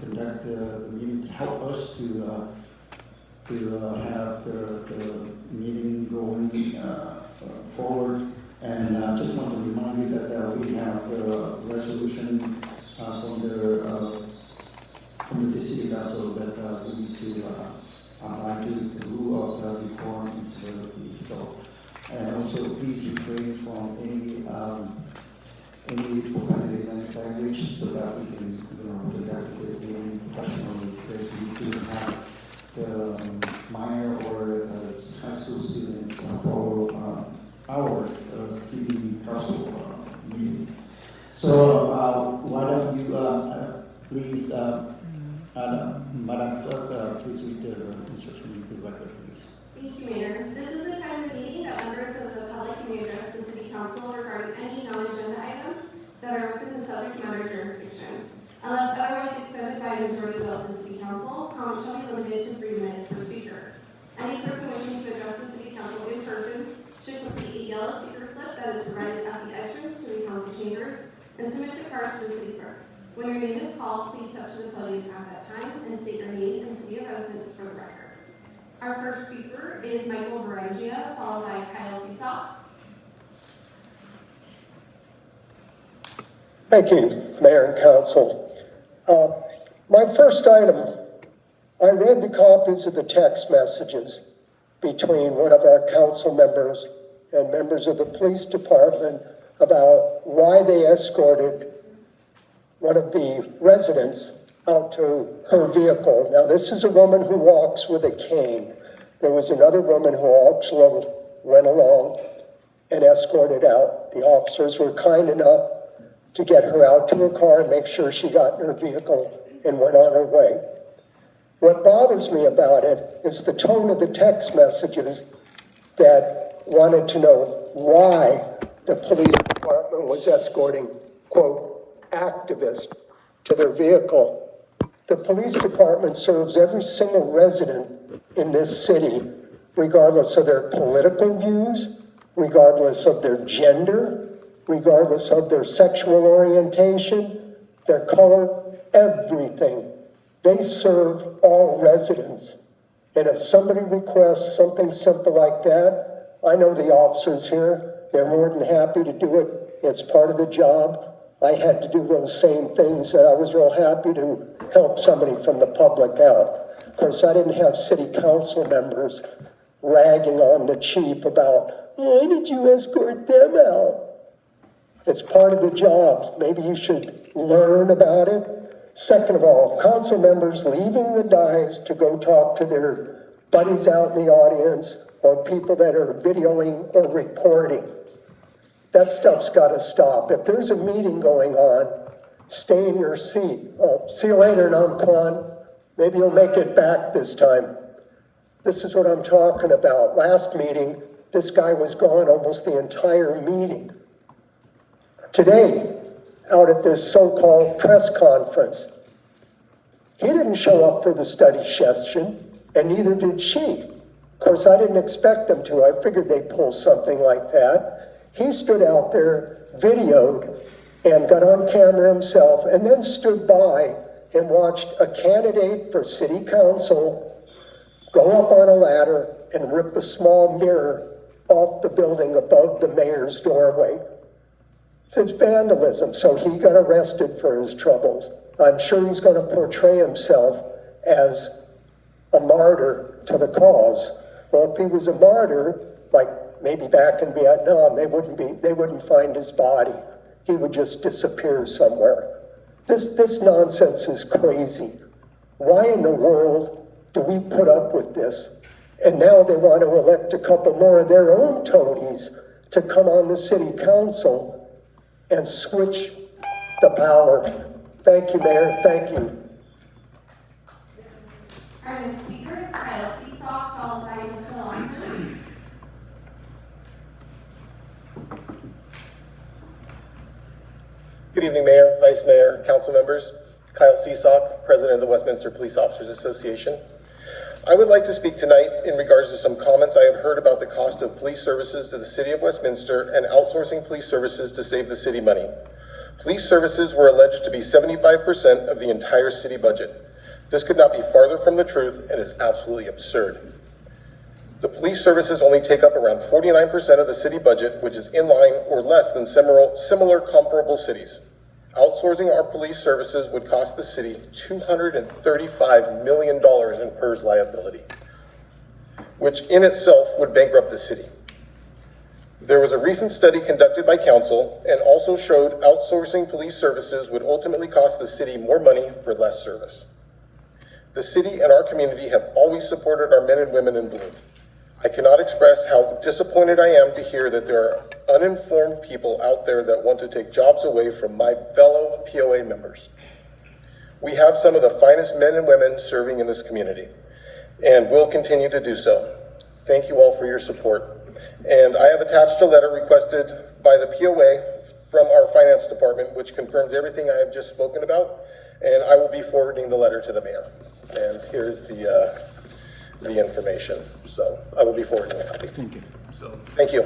conduct the meeting, to help us to have the meeting going forward. And I just want to remind you that we have a resolution from the City Council that we need to apply to the rule of reform and civility. So, and also please refrain from any profanity language so that we can conduct the meeting professionally, because we do have the minor or high school students follow our city council meeting. So why don't you please, Madam Clerk, please read the instruction into the record, please. Thank you, Mayor. This is the time of the meeting that members of the public may address the City Council regarding any non-agenda items that are within the subject matter jurisdiction. Unless otherwise extended by a majority vote of the City Council, comments shall be limited to 3 minutes per speaker. Any person wishing to address the City Council in person should complete a yellow speaker slip that is provided at the entrance to the council chambers and submit the card to the city clerk. When your name is called, please step to the podium at that time and state your name and city of residence for the record. Our first speaker is Michael Varangia, followed by Kyle Seesaw. Thank you, Mayor and Council. My first item, I read the copies of the text messages between one of our council members and members of the police department about why they escorted one of the residents out to her vehicle. Now, this is a woman who walks with a cane. There was another woman who also went along and escorted out. The officers were kind enough to get her out to her car and make sure she got in her vehicle and went on her way. What bothers me about it is the tone of the text messages that wanted to know why the police department was escorting, quote, activists to their vehicle. The police department serves every single resident in this city, regardless of their political views, regardless of their gender, regardless of their sexual orientation, their color, everything. They serve all residents. And if somebody requests something simple like that, I know the officers here, they're more than happy to do it. It's part of the job. I had to do those same things, and I was real happy to help somebody from the public out. Of course, I didn't have city council members ragging on the chief about, why did you escort them out? It's part of the job. Maybe you should learn about it. Second of all, council members leaving the dais to go talk to their buddies out in the audience or people that are videoing or reporting. That stuff's got to stop. If there's a meeting going on, stay in your seat. See you later, Namquan. Maybe you'll make it back this time. This is what I'm talking about. Last meeting, this guy was gone almost the entire meeting. Today, out at this so-called press conference, he didn't show up for the study session, and neither did she. Of course, I didn't expect him to. I figured they'd pull something like that. He stood out there, videoed, and got on camera himself, and then stood by and watched a candidate for city council go up on a ladder and rip a small mirror off the building above the mayor's doorway. It's vandalism, so he got arrested for his troubles. I'm sure he's going to portray himself as a martyr to the cause. Well, if he was a martyr, like maybe back in Vietnam, they wouldn't find his body. He would just disappear somewhere. This nonsense is crazy. Why in the world do we put up with this? And now they want to elect a couple more of their own toadies to come on the city council and switch the power. Thank you, Mayor. Thank you. Our next speaker is Kyle Seesaw, followed by Mr. Lawson. Good evening, Mayor, Vice Mayor, Council members. Kyle Seesaw, President of the Westminster Police Officers Association. I would like to speak tonight in regards to some comments I have heard about the cost of police services to the City of Westminster and outsourcing police services to save the city money. Police services were alleged to be 75% of the entire city budget. This could not be farther from the truth and is absolutely absurd. The police services only take up around 49% of the city budget, which is in line or less than similar comparable cities. Outsourcing our police services would cost the city $235 million in PERS liability, which in itself would bankrupt the city. There was a recent study conducted by council and also showed outsourcing police services would ultimately cost the city more money for less service. The city and our community have always supported our men and women in blue. I cannot express how disappointed I am to hear that there are uninformed people out there that want to take jobs away from my fellow POA members. We have some of the finest men and women serving in this community and will continue to do so. Thank you all for your support. And I have attached a letter requested by the POA from our finance department, which confirms everything I have just spoken about, and I will be forwarding the letter to the mayor. And here's the information. So I will be forwarding a copy. Thank you. Thank you.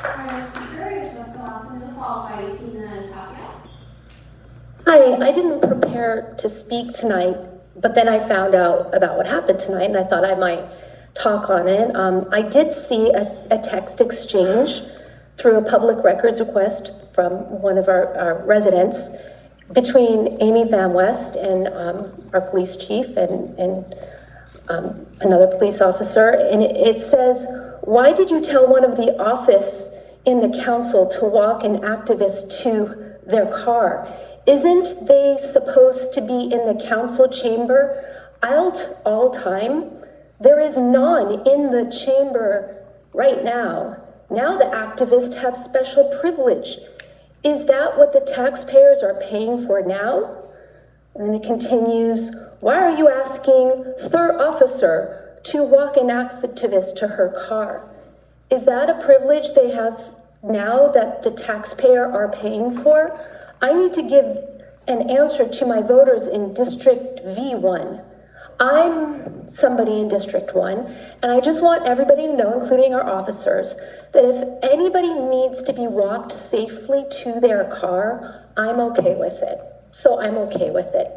Our next speaker is Jessica Lawson, followed by Tina Tapia. Hi, I didn't prepare to speak tonight, but then I found out about what happened tonight and I thought I might talk on it. I did see a text exchange through a public records request from one of our residents between Amy Van West and our police chief and another police officer. And it says, "Why did you tell one of the office in the council to walk an activist to their car? Isn't they supposed to be in the council chamber all time? There is none in the chamber right now. Now the activists have special privilege. Is that what the taxpayers are paying for now?" And then it continues, "Why are you asking third officer to walk an activist to her car? Is that a privilege they have now that the taxpayer are paying for? I need to give an answer to my voters in District V1. I'm somebody in District 1, and I just want everybody to know, including our officers, that if anybody needs to be walked safely to their car, I'm okay with it. So I'm okay with it.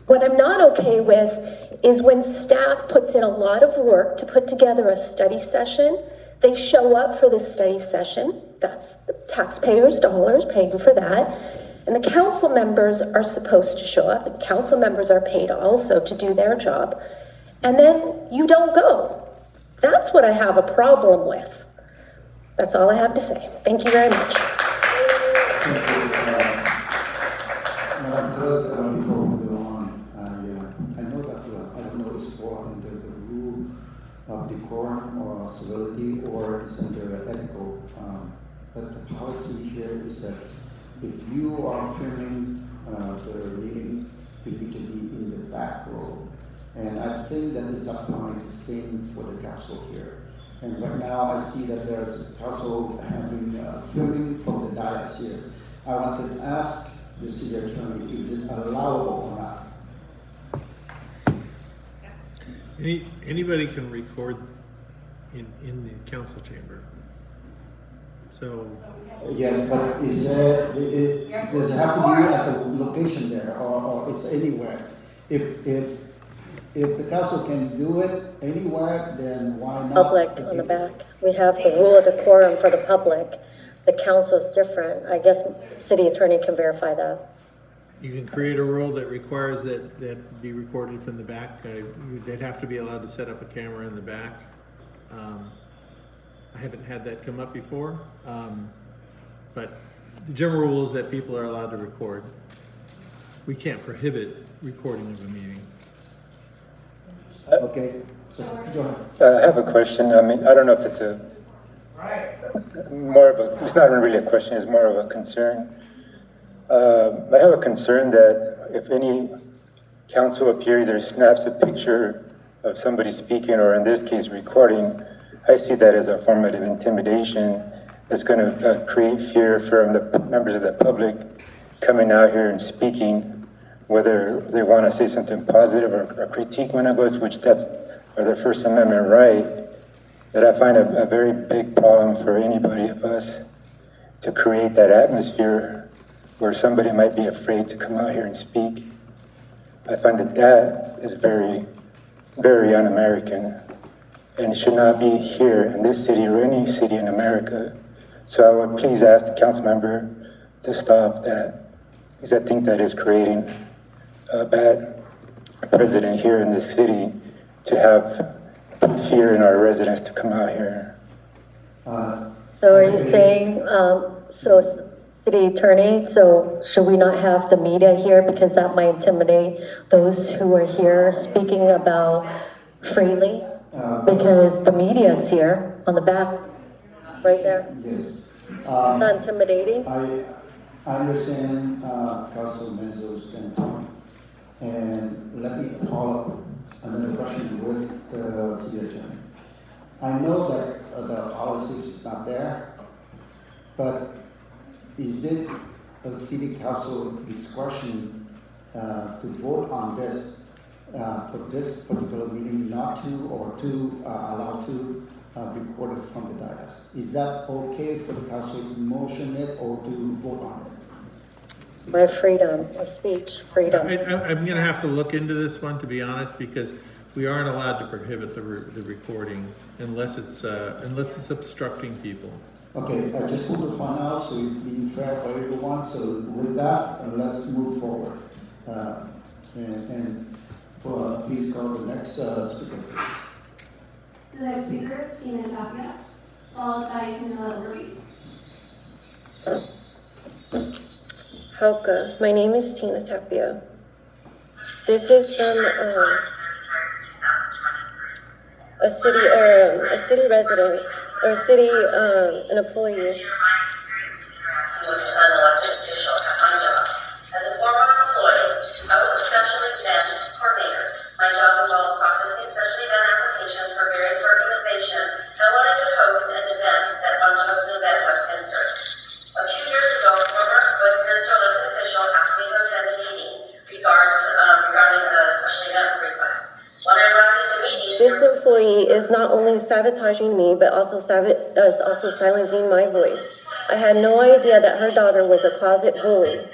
What I'm not okay with is when staff puts in a lot of work to put together a study session, they show up for this study session, that's the taxpayers' dollars paying for that, and the council members are supposed to show up, and council members are paid also to do their job, and then you don't go. That's what I have a problem with. That's all I have to say. Thank you very much. Madam Clerk, before we go on, I know that I don't know if it's fall under the rule of decorum or civility or it's under ethical, but the policy here is that if you are filming the meeting, you need to be in the back row. And I think that this applies the same for the council here. And right now I see that there's council having filming from the dais here. I wanted to ask the city attorney, is it allowable or not? Anybody can record in the council chamber. So Yes, but does it have to be at the location there or it's anywhere? If the council can do it anywhere, then why not? Public on the back. We have the rule of decorum for the public. The council's different. I guess city attorney can verify that. you can create a rule that requires that be recorded from the back. They'd have to be allowed to set up a camera in the back. I haven't had that come up before, but the general rule is that people are allowed to record. We can't prohibit recording of a meeting. Okay, so go ahead. I have a question. I mean, I don't know if it's it's not really a question, it's more of a concern. I have a concern that if any council up here either snaps a picture of somebody speaking or in this case recording, I see that as a form of intimidation that's going to create fear from the members of the public coming out here and speaking, whether they want to say something positive or critique one of us, which that's their First Amendment right. that I find a very big problem for anybody of us to create that atmosphere where somebody might be afraid to come out here and speak. I find that that is very, very un-American, and it should not be here in this city or any city in America. So I would please ask the council member to stop that, because I think that is creating a bad precedent here in this city to have put fear in our residents to come out here. So are you saying, so city attorney, so should we not have the media here because that might intimidate those who are here speaking about freely? Because the media is here on the back, right there. Yes. Not intimidating? I understand Councilman Menzo's standpoint, and let me follow up another question with the city attorney. I know that the policy is not there, but is it a city council discretion to vote on this for this particular meeting not to, or to allow to record it from the dais? Is that okay for the council to motion it or to vote on it? My freedom of speech, freedom. I'm gonna have to look into this one, to be honest, because we aren't allowed to prohibit the recording unless it's obstructing people. Okay, I just want to find out, so it's being fair for everyone, so with that, let's move forward. Please call the next speaker, please. The next speaker is Tina Tapia, followed by Camilla Urbi. Hauka, my name is Tina Tapia. This is from a city resident, or a city, an employee. Share my experience interacting with an elected official at my job. As a former employee, I was a special event coordinator. My job involved processing special event applications for various organizations. I wanted to host an event that wanted to host an event at Westminster. A few years ago, a former Westminster elected official asked me to attend a meeting regarding a special event request. When I arrived at the meeting, This employee is not only sabotaging me, but also silencing my voice. I had no idea that her daughter was a closet bully.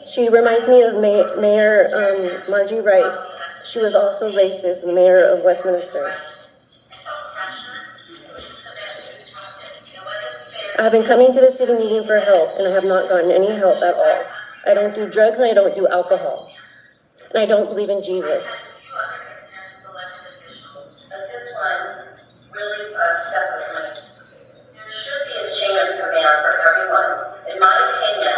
She reminds me of Mayor Margie Rice. She was also racist, the mayor of Westminster. I have been coming to the city meeting for help, and I have not gotten any help at all. I don't do drugs, and I don't do alcohol. And I don't believe in Jesus. other incidents with elected officials, but this one really stuck with me. There should be a chain of command for everyone. In my opinion,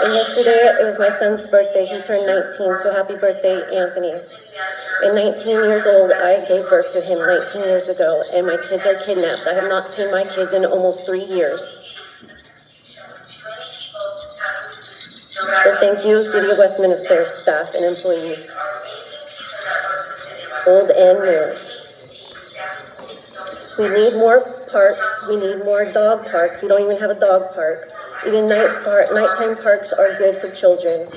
And yesterday, it was my son's birthday. He turned 19, so happy birthday, Anthony. At 19 years old, I gave birth to him 19 years ago, and my kids are kidnapped. I have not seen my kids in almost 3 years. So thank you, City of Westminster staff and employees, old and new. We need more parks. We need more dog parks. We don't even have a dog park. Even nighttime parks are good for children.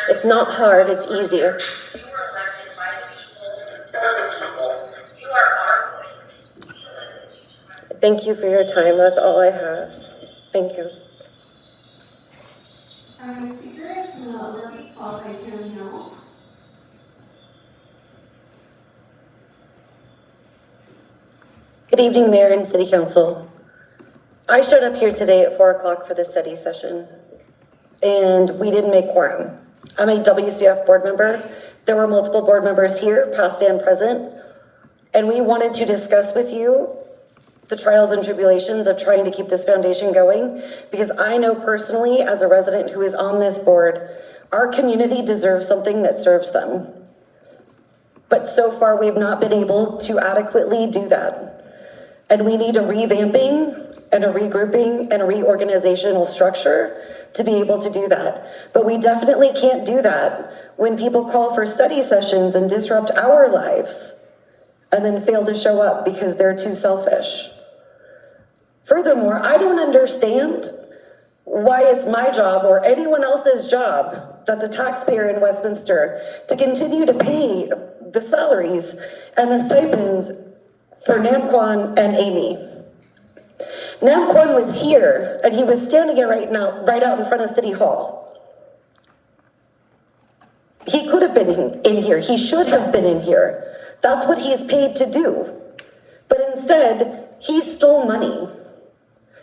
It's not hard, it's easier. You were elected by the people, for the people. You are our voice. Thank you for your time. That's all I have. Thank you. Our next speaker is Camilla Urbi, followed by Sterling Hill. Good evening, Mayor and City Council. I showed up here today at 4 o'clock for the study session, and we didn't make quorum. I'm a WCF board member. There were multiple board members here, past and present, and we wanted to discuss with you the trials and tribulations of trying to keep this foundation going, because I know personally, as a resident who is on this board, our community deserves something that serves them. But so far, we've not been able to adequately do that. And we need a revamping and a regrouping and a reorganizational structure to be able to do that. But we definitely can't do that when people call for study sessions and disrupt our lives and then fail to show up because they're too selfish. Furthermore, I don't understand why it's my job or anyone else's job that's a taxpayer in Westminster to continue to pay the salaries and the stipends for Namquan and Amy. Namquan was here, and he was standing it right out in front of City Hall. He could have been in here. He should have been in here. That's what he's paid to do. But instead, he stole money.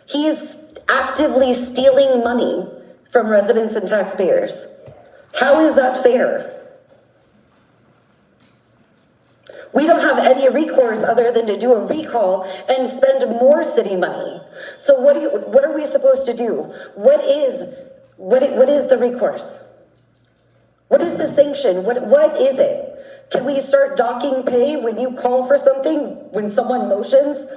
He's actively stealing money from residents and taxpayers. How is that fair? We don't have any recourse other than to do a recall and spend more city money. So what are we supposed to do? What is the recourse? What is the sanction? What is it? Can we start docking pay when you call for something, when someone motions,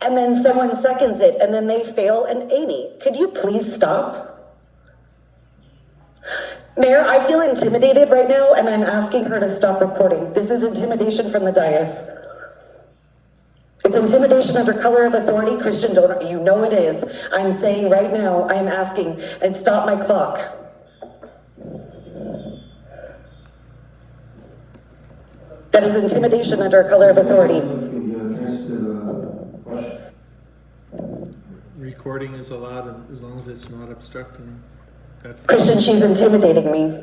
and then someone seconds it, and then they fail? And Amy, could you please stop? Mayor, I feel intimidated right now, and I'm asking her to stop recording. This is intimidation from the dais. It's intimidation under color of authority, Christian donor. You know it is. I'm saying right now, I'm asking, and stop my clock. That is intimidation under color of authority. Recording is allowed as long as it's not obstructing. Christian, she's intimidating me.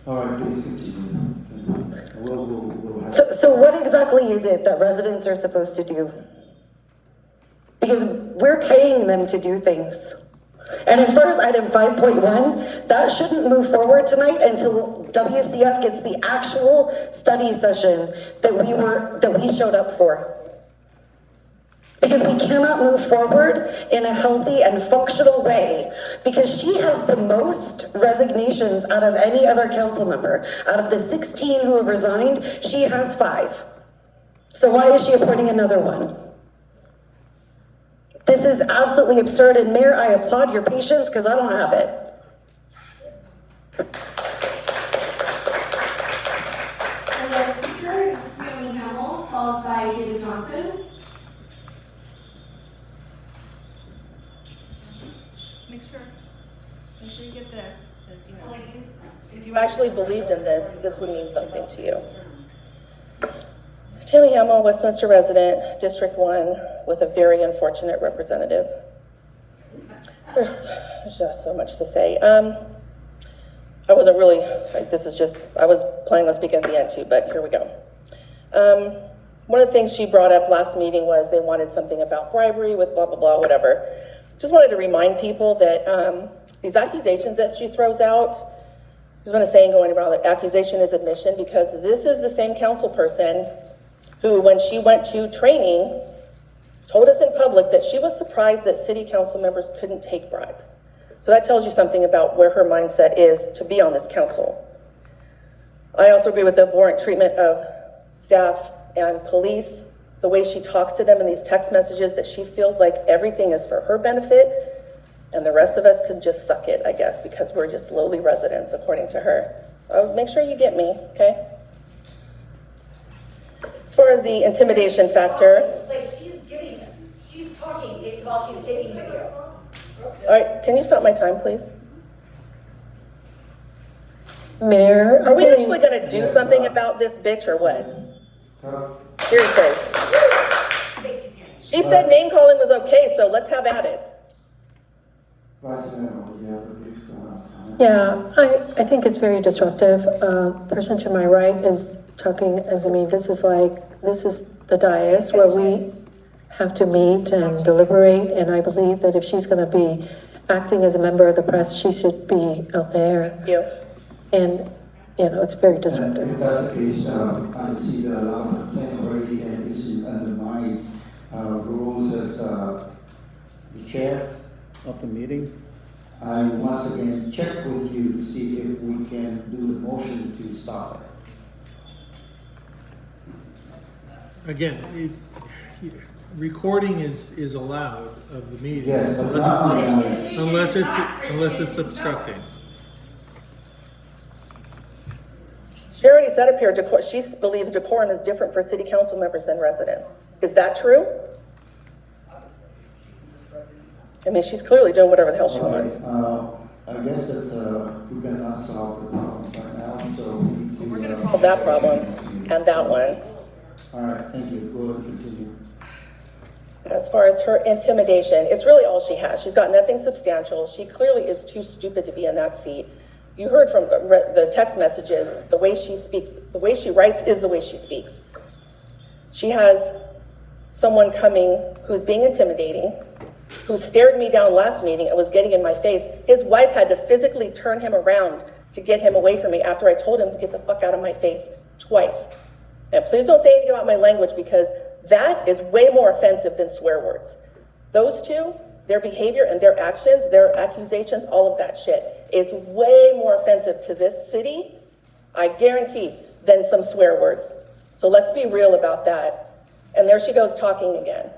All right, please continue. We'll have... So what exactly is it that residents are supposed to do? Because we're paying them to do things. And as far as item 5.1, that shouldn't move forward tonight until WCF gets the actual study session that we showed up for. Because we cannot move forward in a healthy and functional way, because she has the most resignations out of any other council member. Out of the 16 who have resigned, she has 5. So why is she appointing another one? This is absolutely absurd, and Mayor, I applaud your patience because I don't have it. Our next speaker is Stephanie Hamill, followed by David Johnson. Make sure you get this, because you know, if you actually believed in this, this would mean something to you. Tammy Hamill, Westminster resident, District 1, with a very unfortunate representative. There's just so much to say. I wasn't really, I was planning on speaking at the end too, but here we go. One of the things she brought up last meeting was they wanted something about bribery with blah, blah, blah, whatever. Just wanted to remind people that these accusations that she throws out, there's been a saying going around that accusation is admission, because this is the same council person who, when she went to training, told us in public that she was surprised that city council members couldn't take bribes. So that tells you something about where her mindset is to be on this council. I also agree with the abhorrent treatment of staff and police, the way she talks to them in these text messages, that she feels like everything is for her benefit and the rest of us could just suck it, I guess, because we're just lowly residents, according to her. Make sure you get me, okay? As far as the intimidation factor. Like she's talking while she's taking video. All right, can you stop my time, please? Mayor, are we actually gonna do something about this bitch or what? Seriously. She said name calling was okay, so let's have at it. Yeah, I think it's very disruptive. Person to my right is talking as, I mean, this is the dais where we have to meet and deliberate, and I believe that if she's gonna be acting as a member of the press, she should be out there. You. And, you know, it's very disruptive. If that's the case, I see that a lot of complaint already, and this is under my rules as the chair of the meeting. I once again check with you to see if we can do the motion to stop it. Again, recording is allowed of the meeting, Yes, but unless it's obstructing. She already said up here, she believes decorum is different for city council members than residents. Is that true? I mean, she's clearly doing whatever the hell she wants. I guess that we cannot solve the problem right now, so we need to. We're gonna solve that problem and that one. All right, thank you. Go ahead and continue. As far as her intimidation, it's really all she has. She's got nothing substantial. She clearly is too stupid to be in that seat. You heard from the text messages, the way she speaks, the way she writes is the way she speaks. She has someone coming who's being intimidating, who stared me down last meeting and was getting in my face. His wife had to physically turn him around to get him away from me after I told him to get the fuck out of my face twice. And please don't say anything about my language, because that is way more offensive than swear words. Those two, their behavior and their actions, their accusations, all of that shit is way more offensive to this city, I guarantee, than some swear words. So let's be real about that. And there she goes talking again.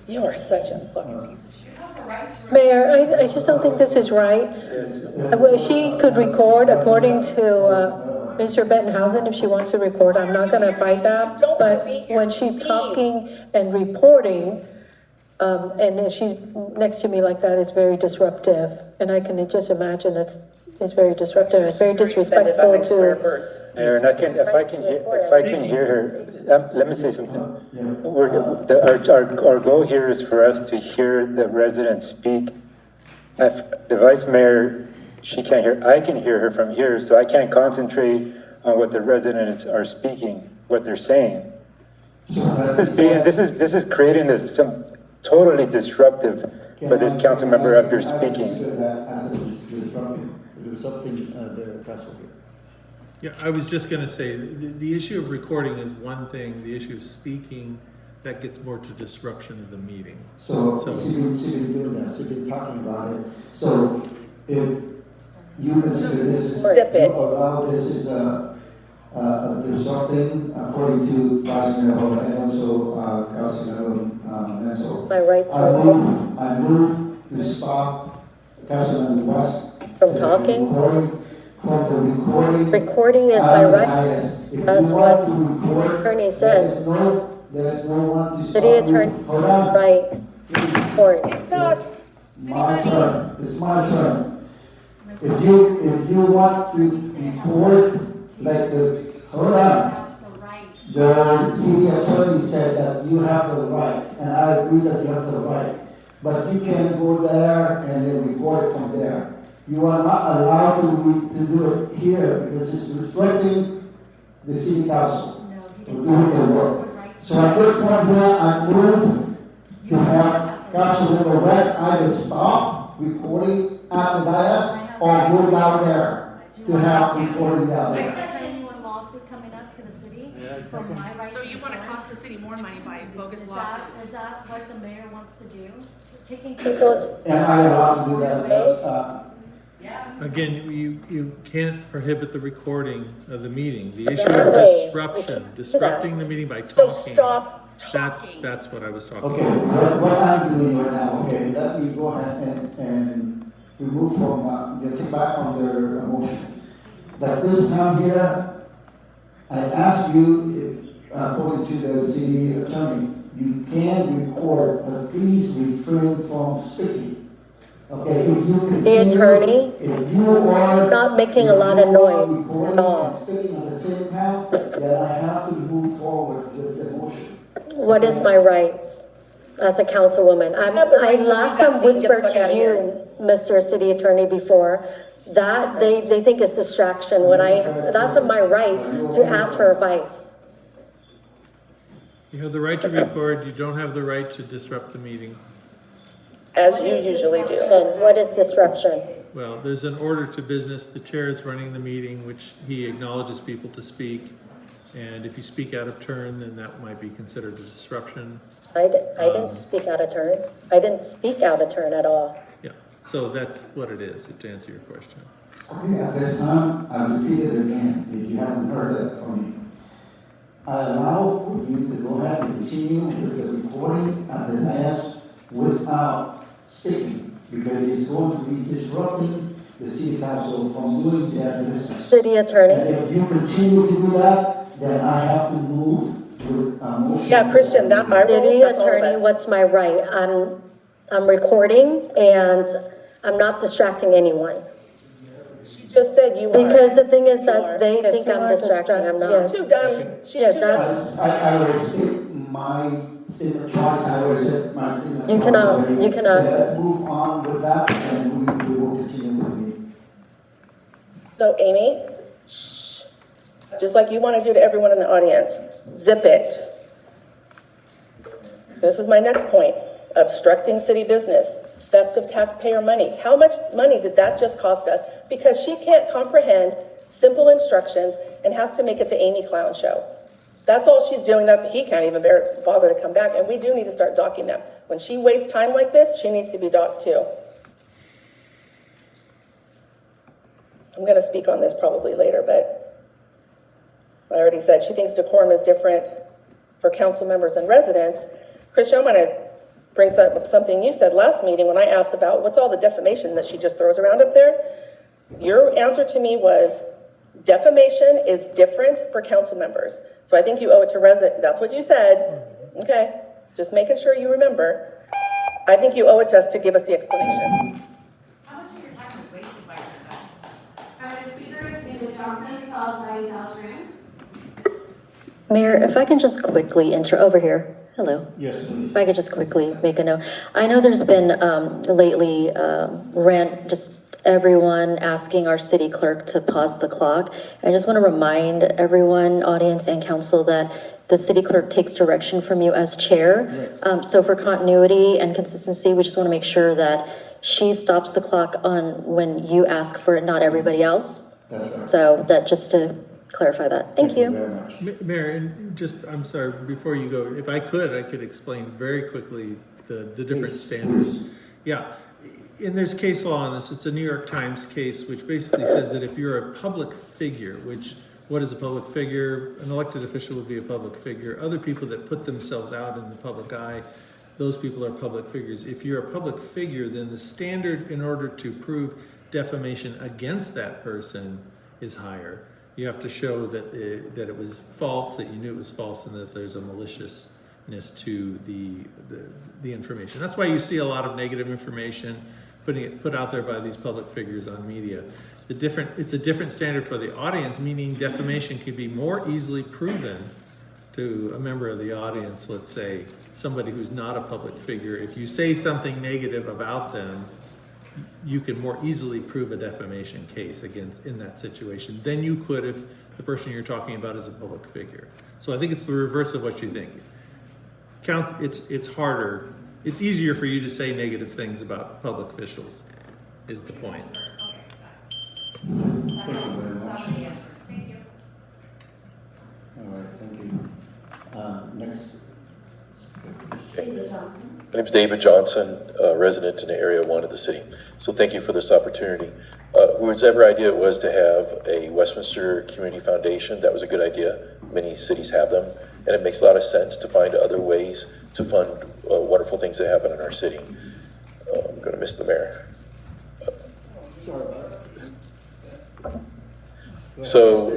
You are such a fucking piece of shit. Mayor, I just don't think this is right. Yes. Well, she could record according to Mr. Bettenhausen if she wants to record. I'm not going to fight that. But when she's talking and reporting, and then she's next to me like that, it's very disruptive. And I can just imagine it's very disruptive. It's very disrespectful to. Mayor, and if I can hear her, let me say something. Our goal here is for us to hear the residents speak. If the vice mayor, she can't hear, I can hear her from here, so I can't concentrate on what the residents are speaking, what they're saying. This is creating some totally disruptive for this council member up here speaking. Yeah, I was just gonna say, the issue of recording is one thing, the issue of speaking, that gets more to disruption of the meeting. So Civility doing that, Civility talking about it. So if you consider this is, you allow this is a disrupting according to Vice Mayor and also Councilman Menso. My right to I move to stop Councilman West from talking. From the recording. Recording is my right. That's what the attorney said. There's no one to City attorney, right, court. My turn, it's my turn. If you want to record, like the city attorney said that you have the right, and I agree that you have the right, but you can go there and then record from there. You are not allowed to do it here because it's restricting the city council from doing their work. So at this point here, I move to have Councilmember West either stop recording at the dais or go down there to have recording down there. Anyone lawsuit coming up to the city from my right. So you want to cost the city more money by bogus lawsuits? Is that what the mayor wants to do? Taking People's. Am I allowed to do that? Again, you can't prohibit the recording of the meeting. The issue of disrupting the meeting by talking. So stop talking. That's what I was talking Okay, about. what I'm doing right now, okay, let me go ahead and remove from, take back from their motion. But this time here, I ask you, according to the city attorney, you can record, but please refrain from speaking. Okay, if you continue, The attorney, if you are not making a lot of noise at all. speaking at the same time, then I have to move forward with the motion. What is my rights as a councilwoman? I last time whispered to you, Mr. City Attorney, before, that they think it's distraction when that's my right to ask for advice. You have the right to record, you don't have the right to disrupt the meeting. As you usually do. And what is disruption? Well, there's an order to business. The chair is running the meeting, which he acknowledges people to speak. And if you speak out of turn, then that might be considered a disruption. I didn't speak out of turn. I didn't speak out of turn at all. Yeah, so that's what it is, to answer your question. Okay, at this time, I repeat it again, if you haven't heard that from me. I allow for you to go ahead and continue with the recording at the dais without speaking, because it's going to be disrupting the city council from doing their business. City attorney. And if you continue to do that, then I have to move with a motion. Yeah, Christian, that I City wrote, that's all of attorney, us. what's my right? I'm recording and I'm not distracting anyone. She just said you are. Because the thing is that they Yes, think you I'm are distracting, I'm not. yes. Too dumb. She's Yes, too that's- dumb. I already said my statement twice, I already said my statement You twice cannot- already. you cannot. So let's move on with that, and we will continue with the meeting. So Amy, shh. Just like you want to do to everyone in the audience, zip it. This is my next point. Obstructing city business, theft of taxpayer money. How much money did that just cost us? Because she can't comprehend simple instructions and has to make it the Amy Clown show. That's all she's doing. He can't even bother to come back, and we do need to start docking them. When she wastes time like this, she needs to be docked too. I'm going to speak on this probably later, but I already said she thinks decorum is different for council members and residents. Christian, I'm going to bring up something you said last meeting when I asked about what's all the defamation that she just throws around up there. Your answer to me was defamation is different for council members. So I think you owe it to resident. That's what you said. Okay, just making sure you remember. I think you owe it to us to give us the explanation. How much of your time is wasted by doing that? Our speaker is David Johnson, followed by Dallas Rand. Mayor, if I can just quickly over here. Hello. Yes, please. If I could just quickly make a note. I know there's been lately just everyone asking our city clerk to pause the clock. I just want to remind everyone, audience and council, that the city clerk takes direction from you as chair. So for continuity and consistency, we just want to make sure that she stops the clock on when you ask for it, not everybody else. That's right. So that just to clarify that. Thank you. Very much. Mayor, and just, I'm sorry, before you go, if I could explain very quickly the different Please, standards. please. Yeah, and there's case law on this. It's a New York Times case, which basically says that if you're a public figure, what is a public figure? An elected official would be a public figure. Other people that put themselves out in the public eye, those people are public figures. If you're a public figure, then the standard in order to prove defamation against that person is higher. You have to show that it was false, that you knew it was false, and that there's a maliciousness to the information. That's why you see a lot of negative information put out there by these public figures on media. It's a different standard for the audience, meaning defamation can be more easily proven to a member of the audience, let's say, somebody who's not a public figure. If you say something negative about them, you can more easily prove a defamation case in that situation than you could if the person you're talking about is a public figure. So I think it's the reverse of what you think. It's harder. It's easier for you to say negative things about public officials, is the point. Thank you very much. That was the answer. Thank you. All right, thank you. Next. David Johnson. My name is David Johnson, resident in Area 1 of the city. So thank you for this opportunity. Whose ever idea it was to have a Westminster Community Foundation, that was a good idea. Many cities have them, and it makes a lot of sense to find other ways to fund wonderful things that happen in our city. I'm going to miss the mayor. So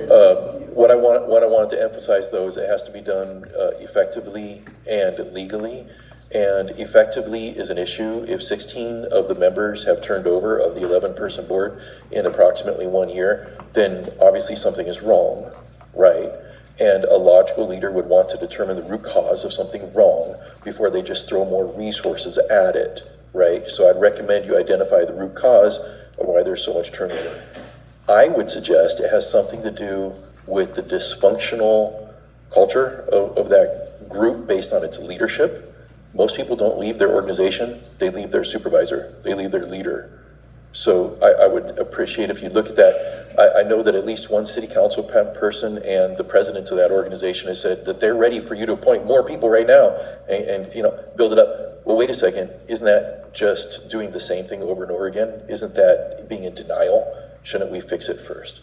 what I wanted to emphasize, though, is it has to be done effectively and legally. And effectively is an issue if 16 of the members have turned over of the 11-person board in approximately 1 year, then obviously something is wrong, right? And a logical leader would want to determine the root cause of something wrong before they just throw more resources at it, right? So I'd recommend you identify the root cause of why there's so much turnover. I would suggest it has something to do with the dysfunctional culture of that group based on its leadership. Most people don't leave their organization, they leave their supervisor, they leave their leader. So I would appreciate if you look at that. I know that at least one city council person and the president of that organization has said that they're ready for you to appoint more people right now and build it up. Well, wait a second, isn't that just doing the same thing over and over again? Isn't that being in denial? Shouldn't we fix it first?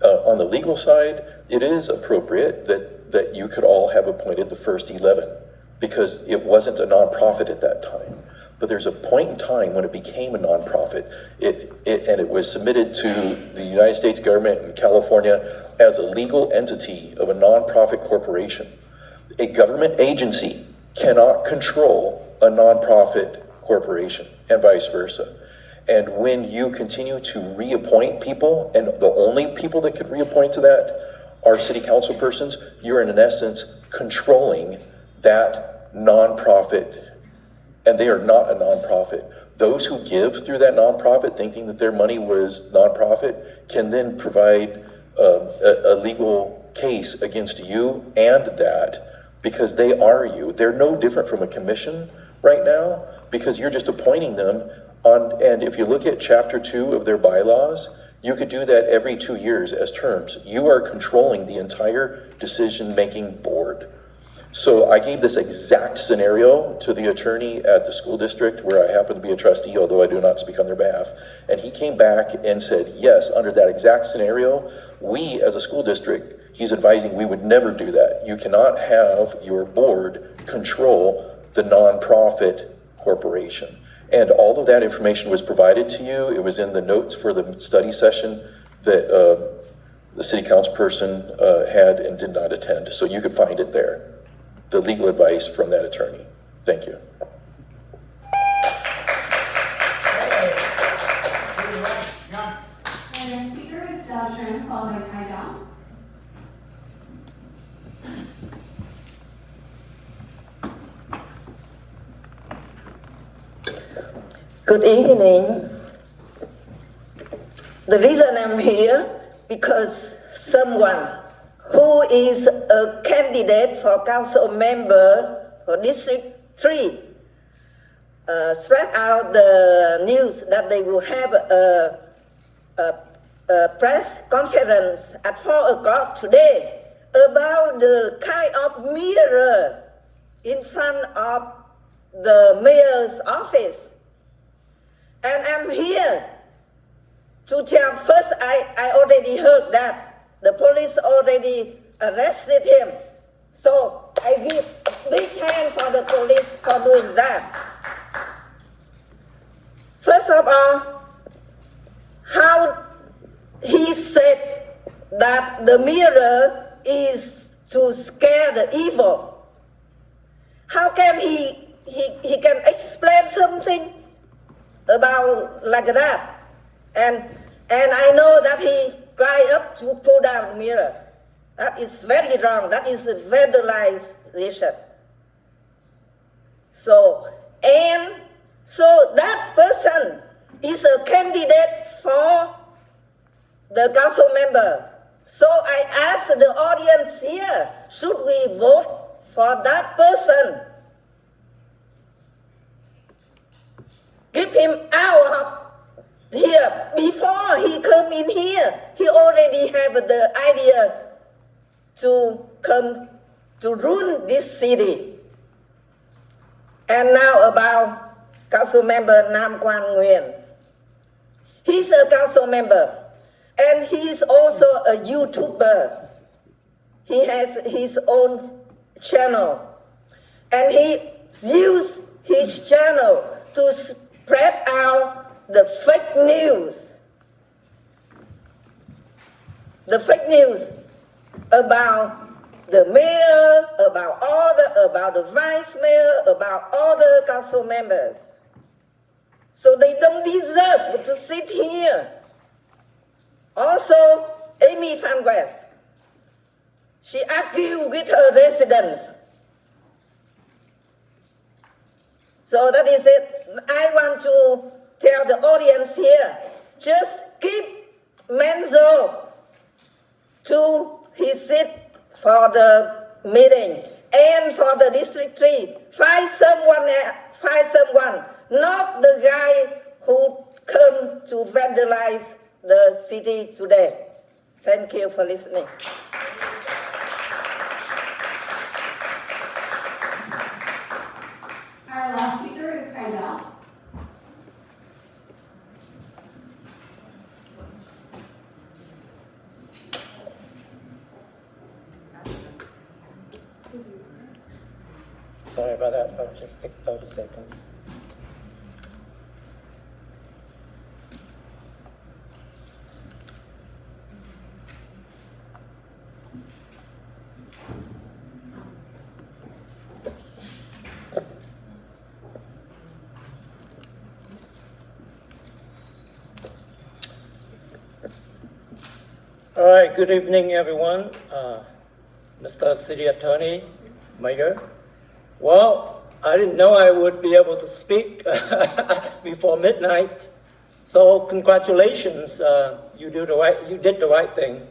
On the legal side, it is appropriate that you could all have appointed the first 11. Because it wasn't a nonprofit at that time. But there's a point in time when it became a nonprofit, and it was submitted to the United States government in California as a legal entity of a nonprofit corporation. A government agency cannot control a nonprofit corporation, and vice versa. And when you continue to reappoint people, and the only people that could reappoint to that are city council persons, you're in essence controlling that nonprofit, and they are not a nonprofit. Those who give through that nonprofit thinking that their money was nonprofit can then provide a legal case against you and that, because they are you. They're no different from a commission right now, because you're just appointing them on, and if you look at chapter 2 of their bylaws, you could do that every 2 years as terms. You are controlling the entire decision-making board. So I gave this exact scenario to the attorney at the school district where I happen to be a trustee, although I do not speak on their behalf. And he came back and said, yes, under that exact scenario, we as a school district, he's advising we would never do that. You cannot have your board control the nonprofit corporation. And all of that information was provided to you. It was in the notes for the study session that the city council person had and did not attend. So you could find it there. The legal advice from that attorney. Thank you. Our next speaker is Shen, followed by Kai Dong. Good evening. The reason I'm here because someone who is a candidate for council member for District 3 spread out the news that they will have a press conference at 4 o'clock today about the kind of mirror in front of the mayor's office. And I'm here to tell, first I already heard that the police already arrested him. So I give a big hand for the police for doing that. First of all, how he said that the mirror is to scare the evil. How can he can explain something about like that? And I know that he tried up to pull down the mirror. That is very wrong. That is a vandalization. So that person is a candidate for the council member. So I ask the audience here, should we vote for that person? Keep him out of here. Before he come in here, he already have the idea to come to rule this city. And now about council member Nam Quan Nguyen. He's a council member and he's also a YouTuber. He has his own channel and he used his channel to spread out the fake news. The fake news about the mayor, about the vice mayor, about all the council members. So they don't deserve to sit here. Also, Amy Van West, she argued with her residents. So that is it. I want to tell the audience here, just keep Menzo to his seat for the meeting and for the District 3. Find someone, not the guy who come to vandalize the city today. Thank you for listening. Our last speaker is Kyle. Sorry about that, I'll just take 30 seconds. All right, good evening, everyone. Mr. City Attorney, Mayor. Well, I didn't know I would be able to speak before midnight. So congratulations, you did the right thing.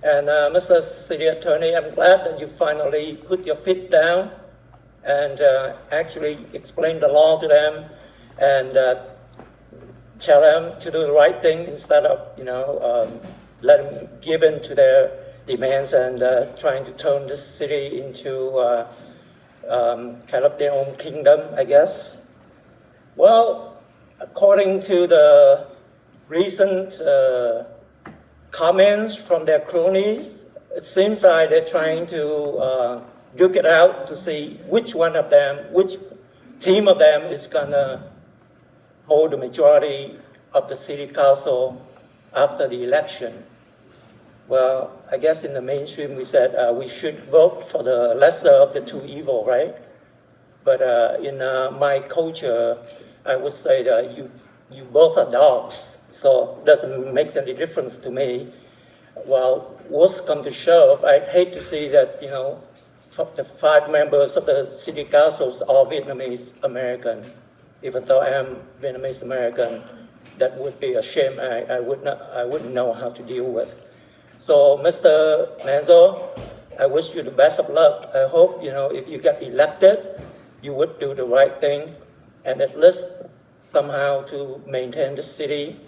And Mr. City Attorney, I'm glad that you finally put your feet down and actually explain the law to them and tell them to do the right thing instead of, let them give in to their demands and trying to turn this city into kind of their own kingdom, I guess. Well, according to the recent comments from their cronies, it seems like they're trying to duke it out to see which one of them, which team of them is gonna hold the majority of the city council after the election. Well, I guess in the mainstream we said we should vote for the lesser of the two evil, right? But in my culture, I would say that you both are dogs, so it doesn't make any difference to me. Well, worse come to shove, I'd hate to see that, the 5 members of the city councils are Vietnamese American. Even though I am Vietnamese American, that would be a shame I wouldn't know how to deal with. So, Mr. Manzo, I wish you the best of luck. I hope, if you get elected, you would do the right thing and at least somehow to maintain the city,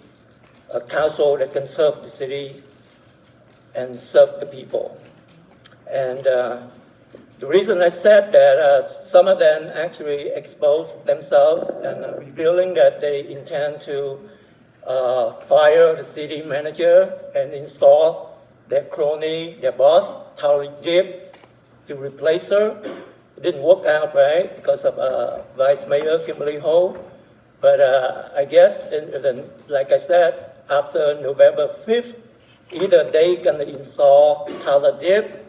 a council that can serve the city and serve the people. And the reason I said that, some of them actually exposed themselves and revealing that they intend to fire the city manager and install their crony, their boss, Tali Dip, to replace her. It didn't work out, right, because of Vice Mayor Kimberly Ho. But I guess, like I said, after November 5th, either they gonna install Tala Dip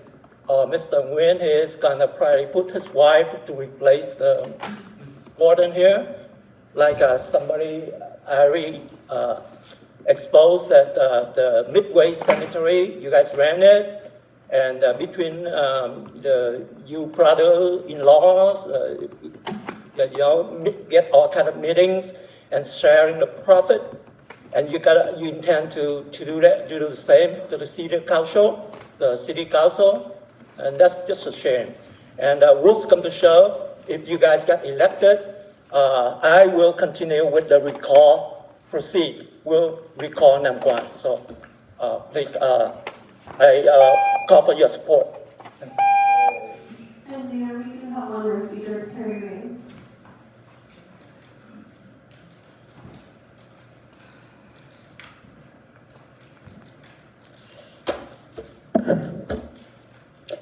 or Mr. Nguyen is gonna probably put his wife to replace the warden here. Like somebody already exposed that the Midway Cemetery, you guys ran it, and between you brother-in-laws, get all kind of meetings and sharing the profit, and you intend to do the same to the city council, and that's just a shame. And worse come to shove, if you guys get elected, I will continue with the recall proceed. We'll recall Nam Quan. So please, I call for your support. And Mayor, we do have one more speaker, Terry Rains.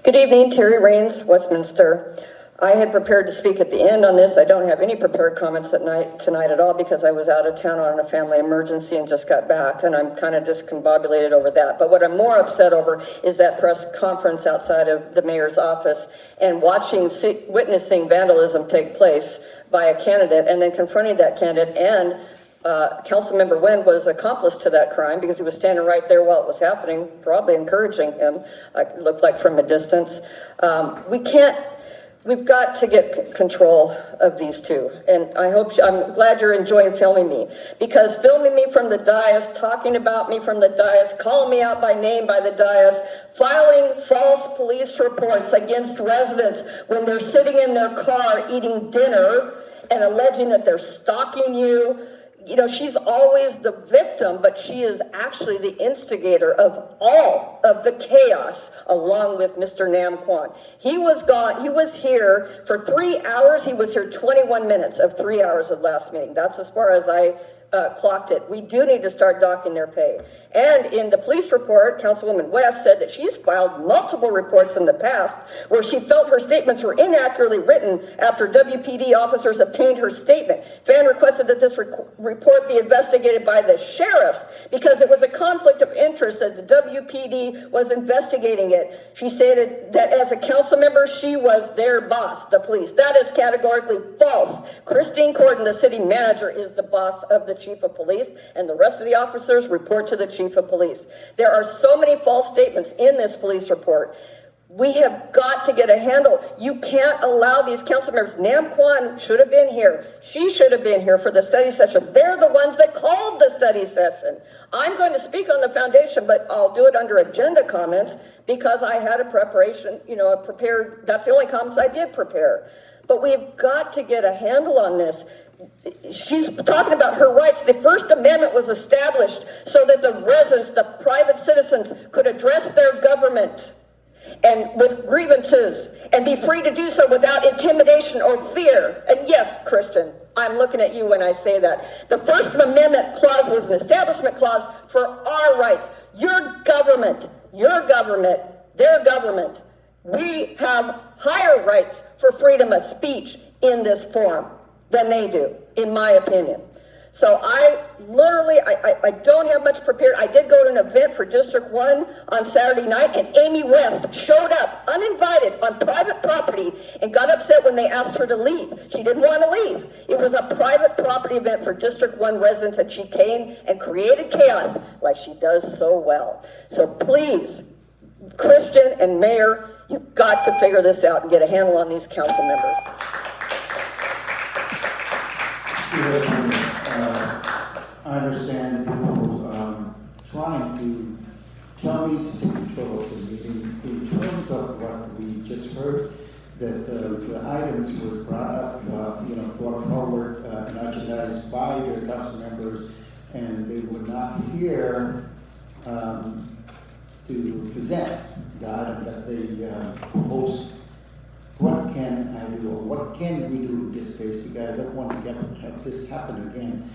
Good evening, Terry Rains, Westminster. I had prepared to speak at the end on this. I don't have any prepared comments tonight at all because I was out of town on a family emergency and just got back, and I'm kind of discombobulated over that. But what I'm more upset over is that press conference outside of the mayor's office and witnessing vandalism take place by a candidate and then confronting that candidate, and Councilmember Nguyen was accomplice to that crime because he was standing right there while it was happening, probably encouraging him, it looked like from a distance. We've got to get control of these two. And I'm glad you're enjoying filming me, because filming me from the dais, talking about me from the dais, calling me out by name by the dais, filing false police reports against residents when they're sitting in their car eating dinner and alleging that they're stalking you. She's always the victim, but she is actually the instigator of all of the chaos, along with Mr. Nam Quan. He was gone. He was here for 3 hours. He was here 21 minutes of 3 hours of last meeting. That's as far as I clocked it. We do need to start docking their pay. And in the police report, Councilwoman West said that she's filed multiple reports in the past where she felt her statements were inaccurately written after WPD officers obtained her statement. Fan requested that this report be investigated by the sheriffs because it was a conflict of interest that the WPD was investigating it. She stated that as a council member, she was their boss, the police. That is categorically false. Christine Corden, the city manager, is the boss of the chief of police, and the rest of the officers report to the chief of police. There are so many false statements in this police report. We have got to get a handle. You can't allow these council members. Nam Kwan should have been here. She should have been here for the study session. They're the ones that called the study session. I'm going to speak on the foundation, but I'll do it under agenda comments because I had a preparation, a prepared, that's the only comments I did prepare. But we've got to get a handle on this. She's talking about her rights. The First Amendment was established so that the residents, the private citizens, could address their government and with grievances and be free to do so without intimidation or fear. And yes, Christian, I'm looking at you when I say that. The First Amendment clause was an establishment clause for our rights. Your government, their government, we have higher rights for freedom of speech in this forum than they do, in my opinion. So I don't have much prepared. I did go to an event for District 1 on Saturday night, and Amy West showed up uninvited on private property and got upset when they asked her to leave. She didn't want to leave. It was a private property event for District 1 residents, and she came and created chaos like she does so well. So please, Christian and Mayor, you've got to figure this out and get a handle on these council members. I understand people trying to tell me to take control of the meeting in terms of what we just heard, that the items were brought up, brought forward and agendized by the council members, and they were not here to present the item that they proposed. What can I do, or what can we do in this case? Because I don't want to have this happen again.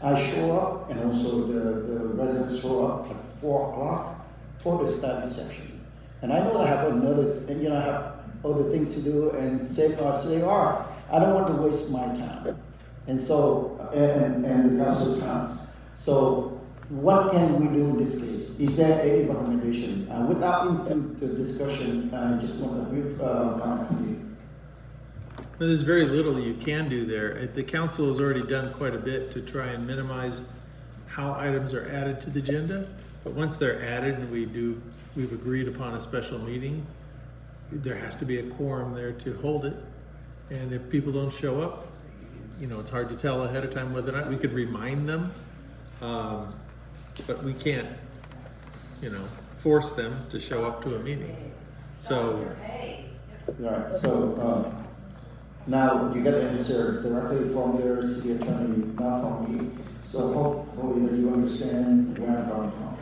I show up, and also the residents show up at 4 o'clock for the study session. And I know I have I have other things to do, and say I don't want to waste my time. And so, and the council comes. So, what can we do in this case? Is there a recommendation? Without into the discussion, I just want a brief comment from you. Well, there's very little you can do there. The council has already done quite a bit to try and minimize how items are added to the agenda. But once they're added and we've agreed upon a special meeting, there has to be a quorum there to hold it. And if people don't show up, it's hard to tell ahead of time whether or not we could remind them. But we can't, force them to show up to a meeting. So, all right, so now you get the answer directly from their city attorney, not from me. So hopefully that you understand where I'm coming from.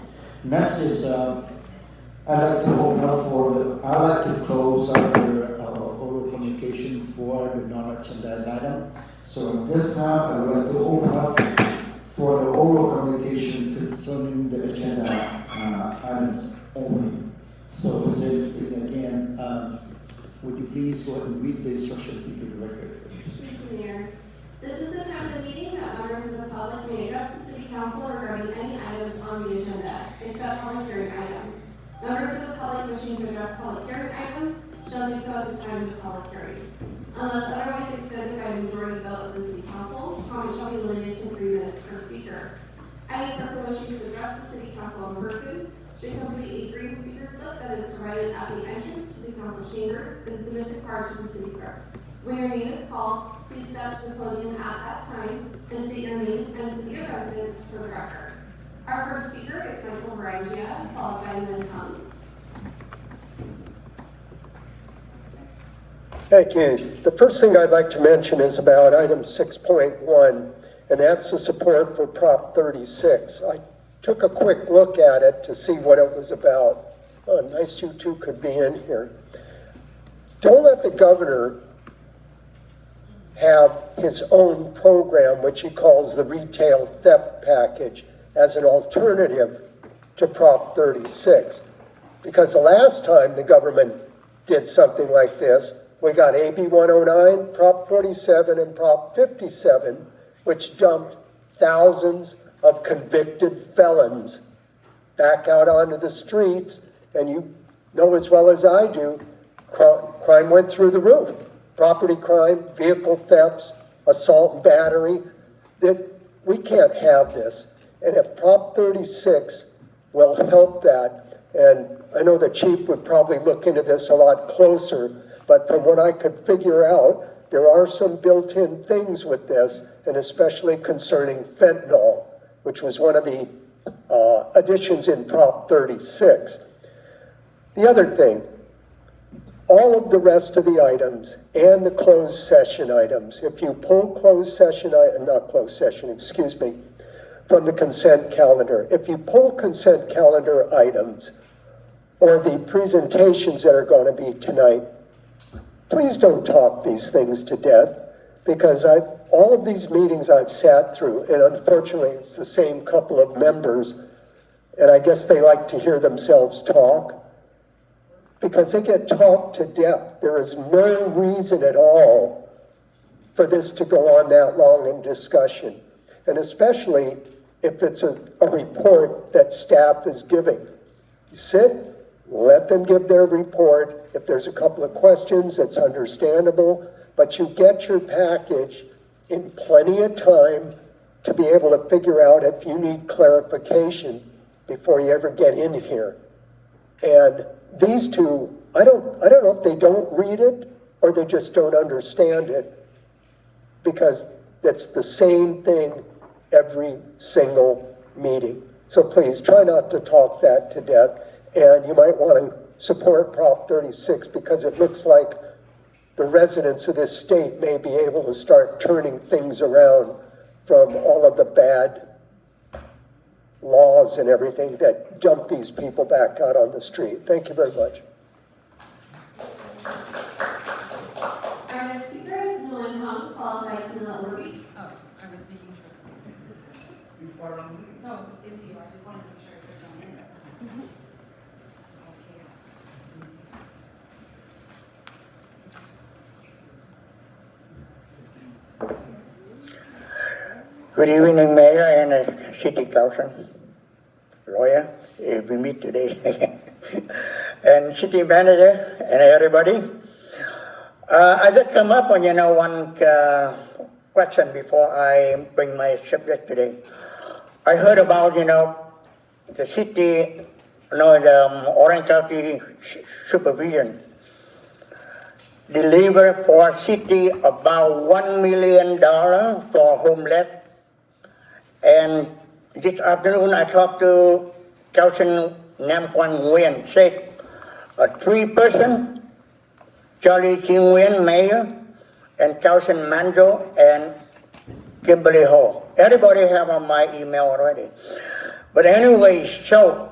Next is I'd like to open up I'd like to close out the oral communication for the non-agendized item. So this time I would like to open up for the oral communication concerning the agenda items only. So again, would you please go ahead and read the instructions into the record? Thank you, Mayor. This is the time of the meeting that members of the public may address the City Council regarding any items on the agenda, except public hearing items. Members of the public wishing to address public hearing items shall do so at the time of the public hearing. Unless otherwise extended by a majority vote of the City Council, comments shall be limited to 3 minutes per speaker. Any person wishing to address the City Council in person should complete a green speaker slip that is provided at the entrance to the council chambers and submit the card to the city clerk. When your name is called, please step to the podium at that time and state your name and city of residence for the record. Our first speaker is Michael Varangia, followed by Lynn Không. Thank you. The first thing I'd like to mention is about item 6.1, and that's the support for Prop 36. I took a quick look at it to see what it was about. Oh, nice you two could be in here. Don't let the governor have his own program, which he calls the retail theft package, as an alternative to Prop 36. Because the last time the government did something like this, we got AB 109, Prop 47, and Prop 57, which dumped thousands of convicted felons back out onto the streets. And you know as well as I do, crime went through the roof. Property crime, vehicle thefts, assault and battery. we can't have this. And if Prop 36 will help that, and I know the chief would probably look into this a lot closer, but from what I could figure out, there are some built-in things with this, and especially concerning fentanyl, which was one of the additions in Prop 36. The other thing, all of the rest of the items and the closed session items, if you pull from the consent calendar, if you pull consent calendar items or the presentations that are going to be tonight, please don't talk these things to death, because all of these meetings I've sat through, and unfortunately it's the same couple of members, and I guess they like to hear themselves talk, because they get talked to death. There is no reason at all for this to go on that long in discussion, and especially if it's a report that staff is giving. You sit, let them give their report. If there's a couple of questions, it's understandable, but you get your package in plenty of time to be able to figure out if you need clarification before you ever get in here. And these two, I don't know if they don't read it or they just don't understand it, because it's the same thing every single meeting. So please try not to talk that to death. And you might want to support Prop 36, because it looks like the residents of this state may be able to start turning things around from all of the bad laws and everything that dump these people back out on the street. Thank you very much. Our next speaker is Không, followed by Camilla Lurby. Oh, I was making sure. No, it's you. I just wanted to make sure it's on there. Good evening, Mayor and City Council, lawyer, we meet today, and City Manager and everybody. I just come up on, one question before I bring my subject today. I heard about, the city, the Orange County supervision delivered for city about $1 million for homeless. And this afternoon, I talked to Councilman Nam Quan Nguyen, said a 3-person, Charlie Chi Nguyen, Mayor, and Councilman Manjo, and Kimberly Hall. Everybody have on my email already. But anyway, so,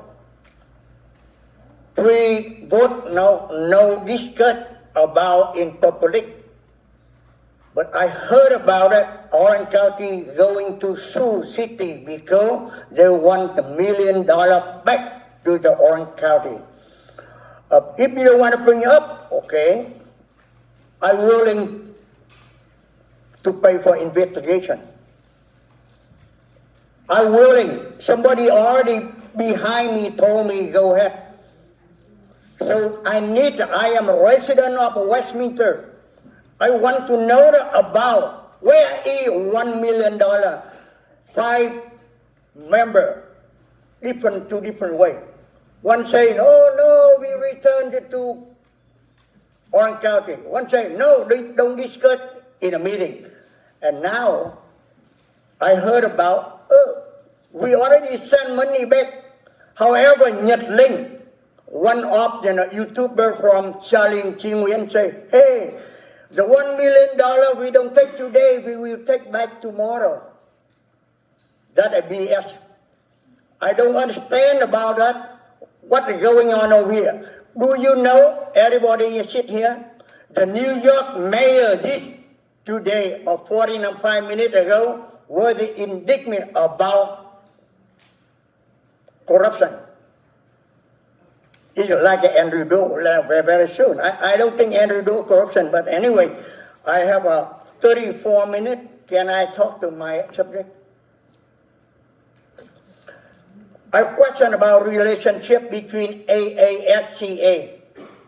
we vote no discuss about in public. But I heard about it, Orange County going to sue city because they want $1 million back to the Orange County. If you don't want to bring it up, okay, I'm willing to pay for investigation. I'm willing. Somebody already behind me told me, go ahead. So I am a resident of Westminster. I want to know about where is $1 million, 5 members, two different ways. One saying, oh no, we returned it to Orange County. One saying, no, they don't discuss in a meeting. And now I heard about, we already sent money back. However, Nhật Linh, one of the YouTuber from Charlie Chi Nguyen say, hey, the $1 million we don't take today, we will take back tomorrow. That is BS. I don't understand about that. What is going on over here? Do you know, everybody sit here, the New York mayor just today, or 45 minutes ago, was indignant about corruption. It's like Andrew Doe very soon. I don't think Andrew Doe corruption, but anyway, I have 34 minutes. Can I talk to my subject? I have a question about relationship between AASCA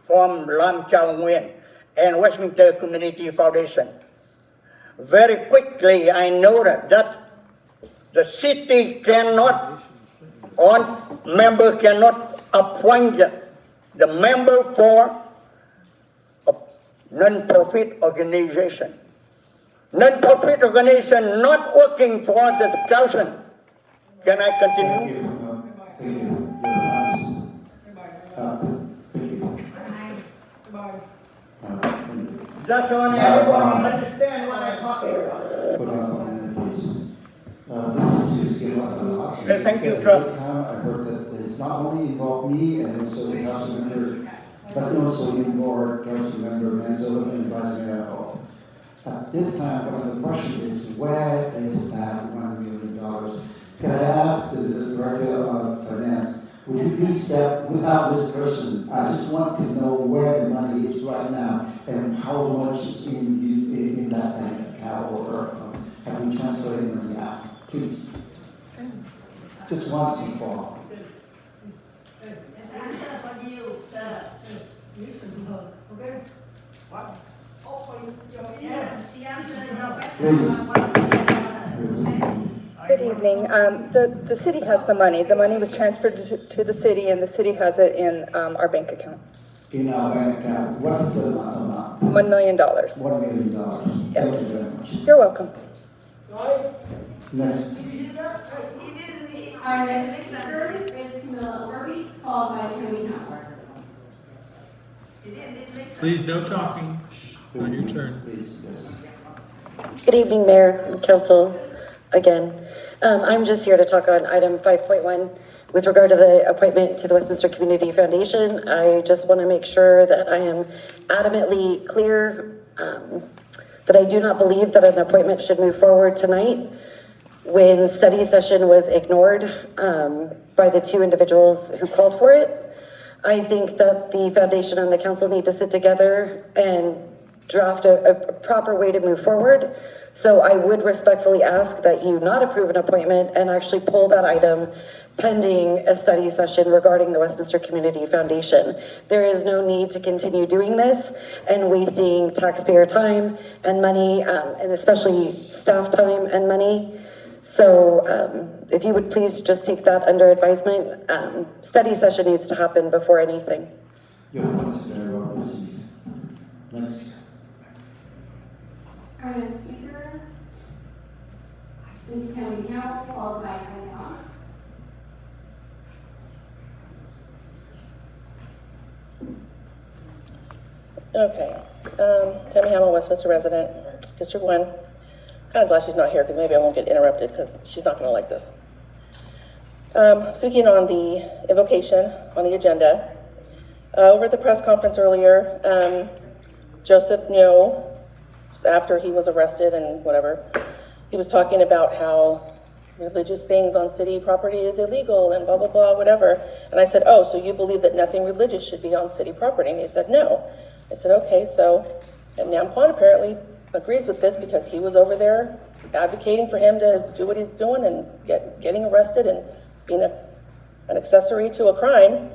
from Lam Chao Nguyen and Westminster Community Foundation. Very quickly, I noted that the city cannot, member cannot appoint the member for a non-profit organization. Non-profit organization not working for the council. Can I continue? Thank you. That's on everyone understand what I'm talking about. Put on a minute, please. This is seriously a lot. Thank you, Trump. This time I heard that it's not only involved me and also the council member, but also involved council member Manzo and Vice Mayor Ho. At this time, one of the question is, where is that $1 million? Can I ask the Director of Finance, would you please step without this person? I just want to know where the money is right now and how much is in that bank account or have we transferred money out? Please. Just once and for all. Good evening. The city has the money. The money was transferred to the city, and the city has it in our bank account. In our bank account, what is the amount? $1 million. $1 million. Yes. Thank you very much. You're welcome. Next. Our next speaker is Camilla Overby, followed by Tammy Howell. Please, no talking. On your turn. Please, yes. Good evening, Mayor and Council. Again, I'm just here to talk on item 5.1 with regard to the appointment to the Westminster Community Foundation. I just want to make sure that I am adamantly clear that I do not believe that an appointment should move forward tonight. When study session was ignored by the two individuals who called for it, I think that the foundation and the council need to sit together and draft a proper way to move forward. So I would respectfully ask that you not approve an appointment and actually pull that item pending a study session regarding the Westminster Community Foundation. There is no need to continue doing this and wasting taxpayer time and money, and especially staff time and money. So if you would please just take that under advisement. Study session needs to happen before anything. Your point is very well received. Next. Our next speaker is Tammy Howell, followed by Kyle Thomas. Okay, Tammy Hamill, Westminster resident, District 1. Kind of glad she's not here because maybe I won't get interrupted because she's not going to like this. Speaking on the invocation on the agenda, over at the press conference earlier, Joseph Nyo, after he was arrested and whatever, he was talking about how religious things on city property is illegal and blah, blah, blah, whatever. And I said, oh, so you believe that nothing religious should be on city property? And he said, no. I said, okay, so, and Nam Kwan apparently agrees with this because he was over there advocating for him to do what he's doing and getting arrested and being an accessory to a crime.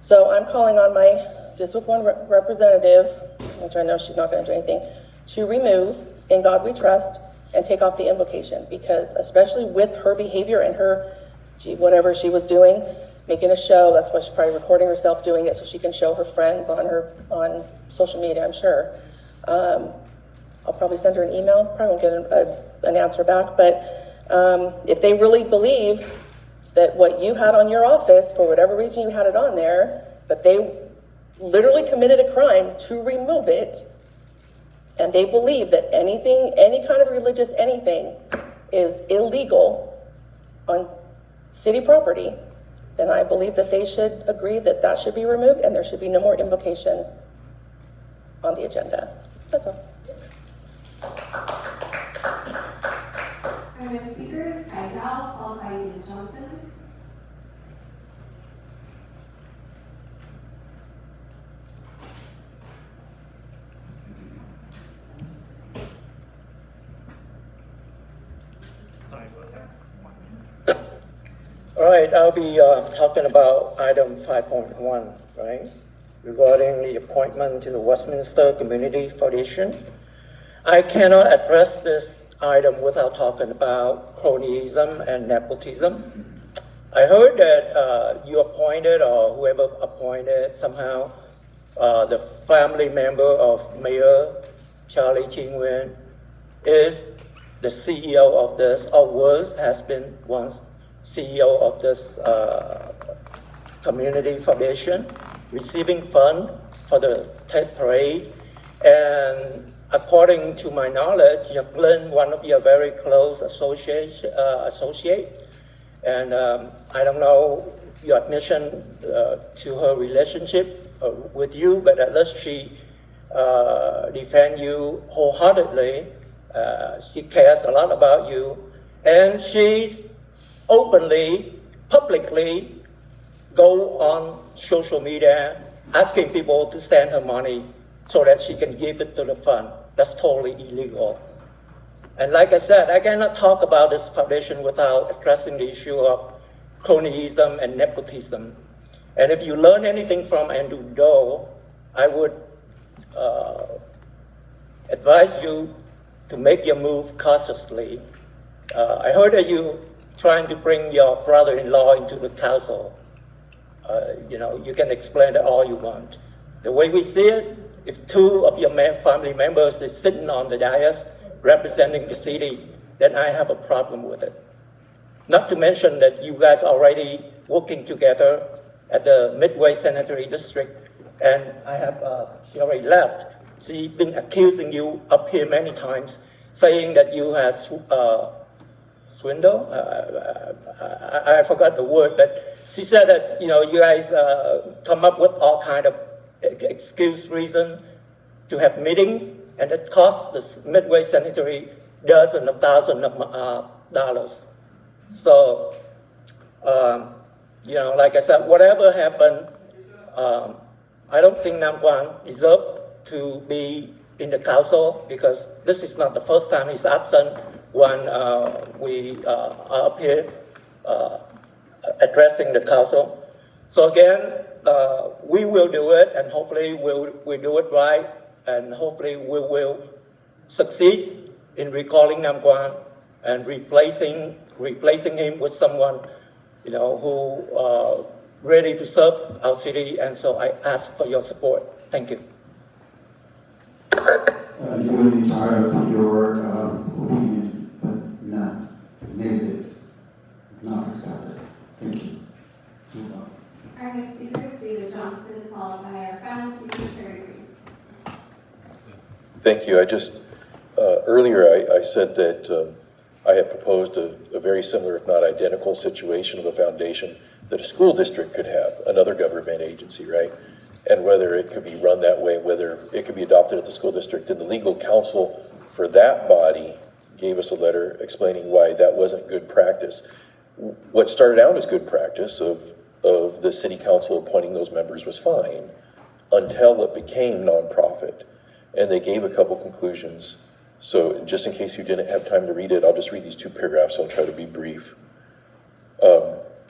So I'm calling on my District 1 representative, which I know she's not going to do anything, to remove "In God We Trust" and take off the invocation, because especially with her behavior and her, whatever she was doing, making a show, that's why she's probably recording herself doing it so she can show her friends on social media, I'm sure. I'll probably send her an email, probably won't get an answer back, but if they really believe that what you had on your office, for whatever reason you had it on there, but they literally committed a crime to remove it, and they believe that anything, any kind of religious anything is illegal on city property, then I believe that they should agree that that should be removed and there should be no more invocation on the agenda. That's all. Our next speaker is Kai Tao, followed by David Johnson. All right, I'll be talking about item 5.1, right? Regarding the appointment to the Westminster Community Foundation. I cannot address this item without talking about cronyism and nepotism. I heard that you appointed, or whoever appointed somehow, the family member of Mayor Charlie Ching-Wen is the CEO of this, or has been once CEO of this community foundation, receiving funds for the Tet Parade. And according to my knowledge, Jacqueline, one of your very close associate, and I don't know your admission to her relationship with you, but at least she defends you wholeheartedly. She cares a lot about you, and she's openly, publicly go on social media asking people to send her money so that she can give it to the fund. That's totally illegal. And like I said, I cannot talk about this foundation without addressing the issue of cronyism and nepotism. And if you learn anything from Andrew Doe, I would advise you to make your move cautiously. I heard that you trying to bring your brother-in-law into the council. You can explain that all you want. The way we see it, if two of your family members is sitting on the dais representing the city, then I have a problem with it. Not to mention that you guys are already working together at the Midway Sanitary District, and I have, she already left. She's been accusing you up here many times, saying that you have swindle. I forgot the word, but she said that you guys come up with all kind of excuse reason to have meetings, and it costs the Midway Sanitary dozens of thousands of dollars. So, like I said, whatever happened, I don't think Nam Quang deserves to be in the council, because this is not the first time he's absent when we are up here addressing the council. So again, we will do it, and hopefully we'll do it right, and hopefully we will succeed in recalling Nam Quang and replacing him with someone who ready to serve our city. And so I ask for your support. Thank you. You will be tired of your opinion, but not negative, not accepted. Thank you. Our next speaker is David Johnson, followed by our final speaker, Terry Greens. Thank you. I just, earlier I said that I had proposed a very similar, if not identical, situation of a foundation that a school district could have, another government agency, right? And whether it could be run that way, whether it could be adopted at the school district. And the legal counsel for that body gave us a letter explaining why that wasn't good practice. What started out as good practice of the city council appointing those members was fine until it became nonprofit. And they gave a couple conclusions. So just in case you didn't have time to read it, I'll just read these two paragraphs. I'll try to be brief.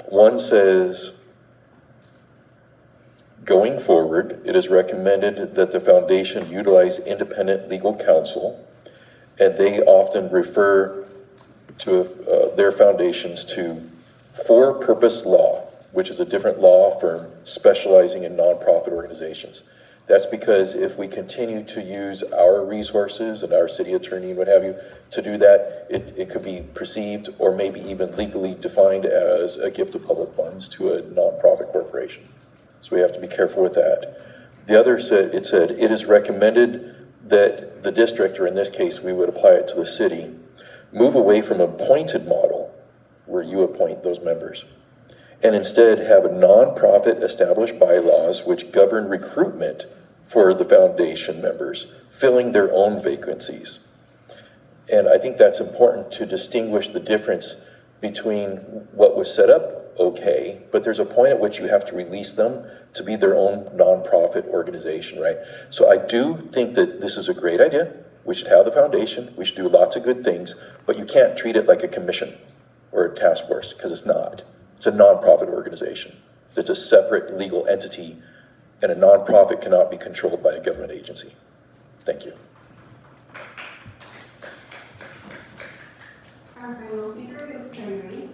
One says, going forward, it is recommended that the foundation utilize independent legal counsel, and they often refer to their foundations to For-Purpose Law, which is a different law firm specializing in nonprofit organizations. That's because if we continue to use our resources and our city attorney and what have you to do that, it could be perceived or maybe even legally defined as a gift of public funds to a nonprofit corporation. So we have to be careful with that. The other said, it is recommended that the district, or in this case, we would apply it to the city, move away from an appointed model where you appoint those members, and instead have a nonprofit established bylaws which govern recruitment for the foundation members, filling their own vacancies. And I think that's important to distinguish the difference between what was set up okay, but there's a point at which you have to release them to be their own nonprofit organization, right? So I do think that this is a great idea. We should have the foundation, we should do lots of good things, but you can't treat it like a commission or a task force, because it's not. It's a nonprofit organization. It's a separate legal entity, and a nonprofit cannot be controlled by a government agency. Thank you. Our final speaker is Terry Reeves.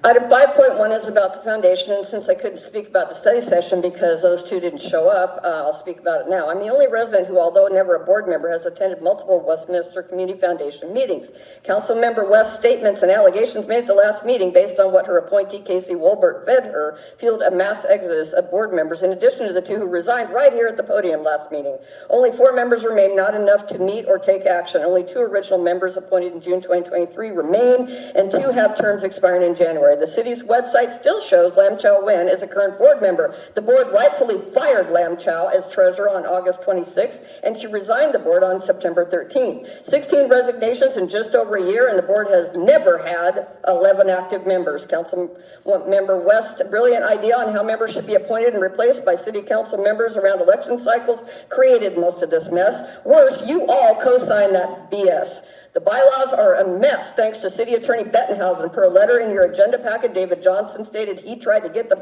Item 5.1 is about the foundation, and since I couldn't speak about the study session because those two didn't show up, I'll speak about it now. I'm the only resident who, although never a board member, has attended multiple Westminster Community Foundation meetings. Councilmember West's statements and allegations made at the last meeting based on what her appointee, Casey Wolbert, fed her, fueled a mass exodus of board members, in addition to the two who resigned right here at the podium last meeting. Only 4 members remain, not enough to meet or take action. Only 2 original members appointed in June 2023 remain, and 2 have terms expiring in January. The city's website still shows Lam Chow Wen as a current board member. The board rightfully fired Lam Chow as treasurer on August 26th, and she resigned the board on September 13th. 16 resignations in just over a year, and the board has never had 11 active members. Councilmember West's brilliant idea on how members should be appointed and replaced by city council members around election cycles created most of this mess. Worse, you all co-signed that BS. The bylaws are a mess, thanks to City Attorney Bettenhausen. Per a letter in your agenda packet, David Johnson stated he tried to get the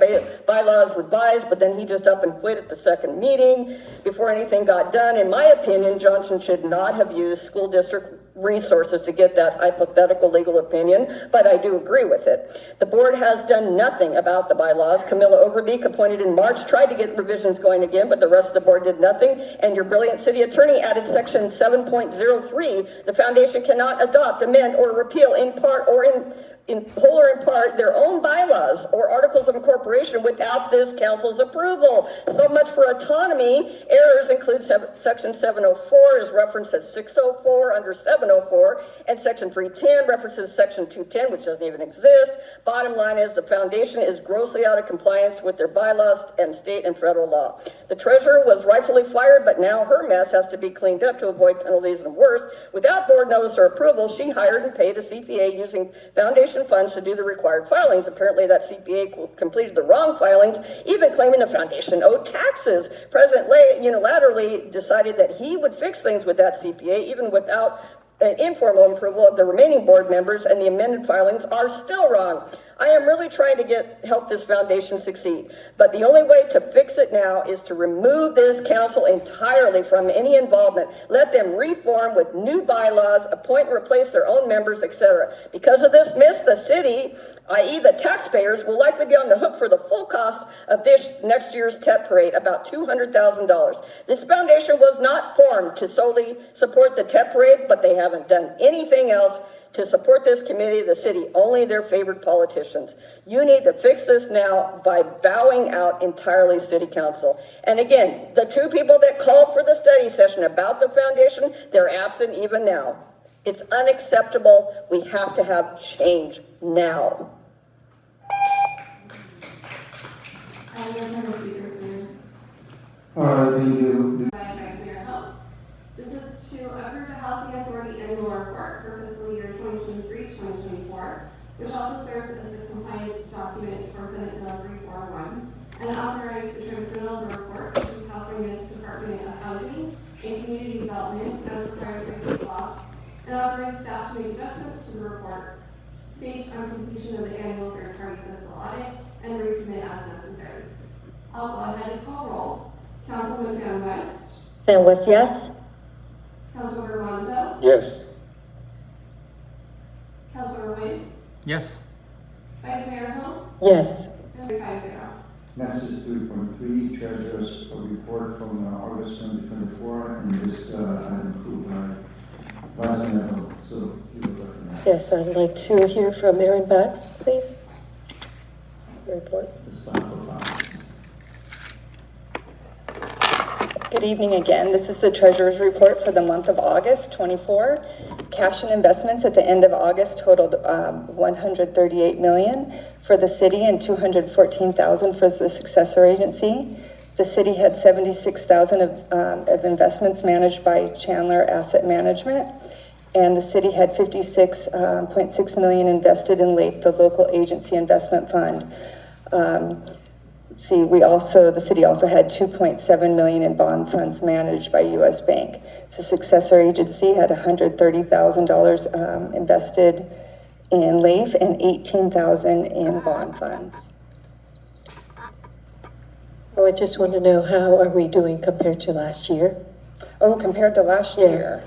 bylaws revised, but then he just up and quit at the second meeting before anything got done. In my opinion, Johnson should not have used school district resources to get that hypothetical legal opinion, but I do agree with it. The board has done nothing about the bylaws. Camilla Overbeek, appointed in March, tried to get revisions going again, but the rest of the board did nothing, and your brilliant city attorney added section 7.03. The foundation cannot adopt, amend, or repeal in part or in whole or in part their own bylaws or articles of incorporation without this council's approval. So much for autonomy. Errors include section 704 is referenced as 604 under 704, and section 310 references section 210, which doesn't even exist. Bottom line is the foundation is grossly out of compliance with their bylaws and state and federal law. The treasurer was rightfully fired, but now her mess has to be cleaned up to avoid penalties and worse. Without board notice or approval, she hired and paid a CPA using foundation funds to do the required filings. Apparently that CPA completed the wrong filings, even claiming the foundation owed taxes. President Lay unilaterally decided that he would fix things with that CPA, even without an informal approval of the remaining board members, and the amended filings are still wrong. I am really trying to help this foundation succeed, but the only way to fix it now is to remove this council entirely from any involvement. Let them reform with new bylaws, appoint and replace their own members, etc. Because of this mess, the city, i.e. the taxpayers, will likely be on the hook for the full cost of this next year's Tet Parade, about $200,000. This foundation was not formed to solely support the Tet Parade, but they haven't done anything else to support this committee, the city, only their favorite politicians. You need to fix this now by bowing out entirely city council. And again, the 2 people that called for the study session about the foundation, they're absent even now. It's unacceptable. We have to have change now. And your final speaker, sir. All right, thank you. By Vice Mayor Không. This is to approve the Housing Authority annual report for fiscal year 2023-2024, which also serves as a compliance document for Senate Bill 341, and authorize the transmittal of the report to California's Department of Housing and Community Development as required by state law, and authorize staff to make adjustments to the report based on completion of the annual third-party fiscal audit and resubmit as necessary. I'll go ahead and call roll. Councilman Van West. Van West, yes. Councilmember Monzo. Yes. Councilmember Wade. Yes. Vice Mayor Không. Yes. And 5-0. Next is 3.3, Treasurer's report from August 2024, and this item approved by Vice Mayor Ho. So you will recognize. Yes, I'd like to hear from Erin Bax, please. Report. The sign for files. Good evening again. This is the Treasurer's report for the month of August 24. Cash and investments at the end of August totaled $138 million for the city and $214,000 for the successor agency. The city had $76,000 of investments managed by Chandler Asset Management, and the city had $56.6 million invested in LAKE, the local agency investment fund. The city also had $2.7 million in bond funds managed by U.S. Bank. The successor agency had $130,000 invested in LAIF and 18,000 in bond funds. So I just want to know, how are we doing compared to last year? Oh, compared to last year.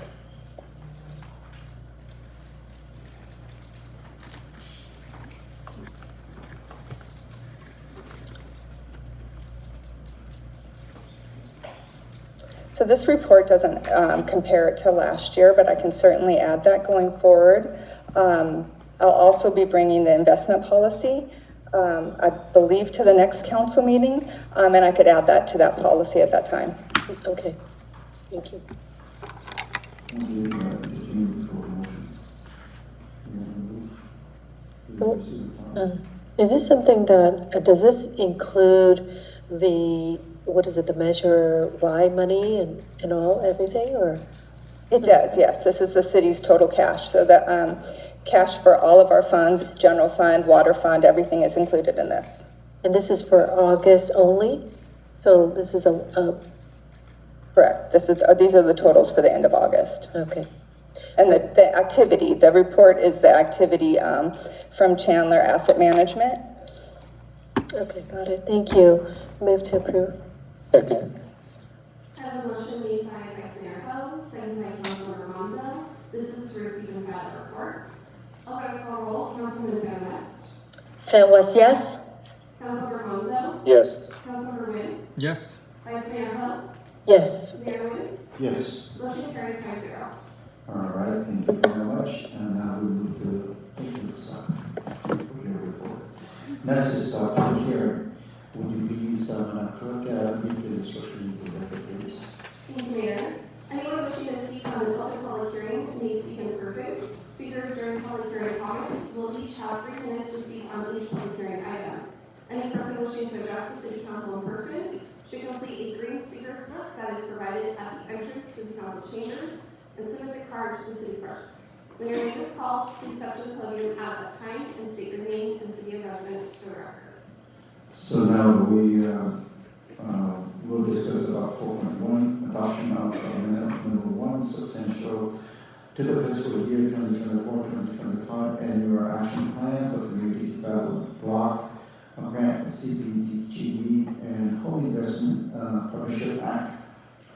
So this report doesn't compare it to last year, but I can certainly add that going forward. I'll also be bringing the investment policy, I believe, to the next council meeting, and I could add that to that policy at that time. Okay, thank you. Is this something that, does this include the, what is it, the Measure Y money and all, everything, or? It does, yes. This is the city's total cash. So the cash for all of our funds, general fund, water fund, everything is included in this. And this is for August only? So this is a correct. These are the totals for the end of August. Okay. And the activity, the report is the activity from Chandler Asset Management. Okay, got it. Thank you. Move to approve. Second. I have a motion made by Vice Mayor Ho, seconded by Councilmember Monzo. This is to receive and file the report. I'll go to call roll. Councilman Van West. Fan West, yes? Councilmember Monzo. Yes. Councilmember Wynn. Yes. Vice Mayor Ho. Yes. Mayor Wynn. Yes. Motion carried 5-0. All right, thank you very much. And now we move to this your report. Next is public hearing. Would you please, Madam Clerk, read the instruction to the record, please? Thank you, Mayor. Anyone wishing to speak on an open public hearing may speak in person. Speakers during public hearing comments will each have 3 minutes to speak on each public hearing item. Any person wishing to address the City Council in person should complete a green speaker slip that is provided at the entrance to the council chambers and submit the card to the city clerk. When your name is called, please step to the podium at that time and state your name and city of residence for the record. So now we will discuss about 4.1, adoption of amendment number 1, substantial to the fiscal year 2024-2025 annual action plan for community development block grant, CPGE, and Home Investment Partnership Act,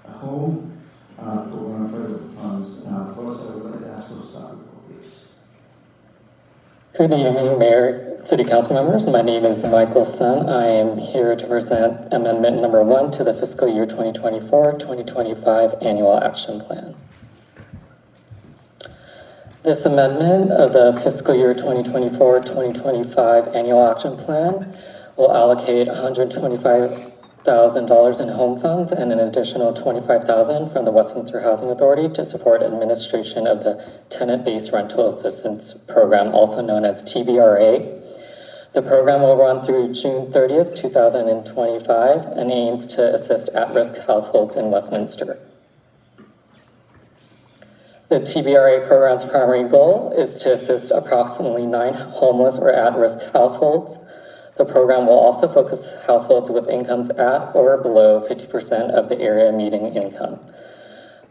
Home program federal funds. First, I would like to ask those please. Good evening, Mayor, City Council members. My name is Michael Sun. I am here to present Amendment Number 1 to the fiscal year 2024-2025 Annual Action Plan. This amendment of the fiscal year 2024-2025 Annual Action Plan will allocate $125,000 in home funds and an additional $25,000 from the Westminster Housing Authority to support administration of the Tenant-Based Rental Assistance Program, also known as TBRA. The program will run through June 30th, 2025, and aims to assist at-risk households in Westminster. The TBRA program's primary goal is to assist approximately 9 homeless or at-risk households. The program will also focus households with incomes at or below 50% of the area median income.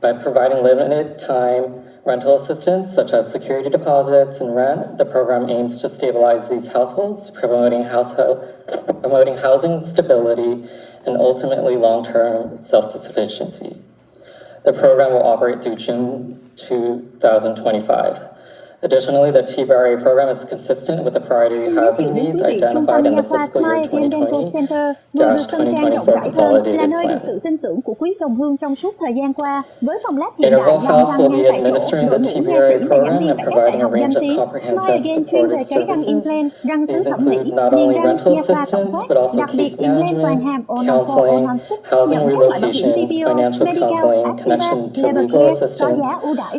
By providing limited time rental assistance, such as security deposits and rent, the program aims to stabilize these households, promoting housing stability and ultimately long-term self-sufficiency. The program will operate through June 2025. Additionally, the TBRA program is consistent with the priority housing needs identified in the fiscal year 2020-2024 consolidated plan. Interval House will be administering the TBRA program and providing a range of comprehensive supportive services. These include not only rental assistance, but also case management, counseling, housing relocation, financial counseling, connection to legal assistance,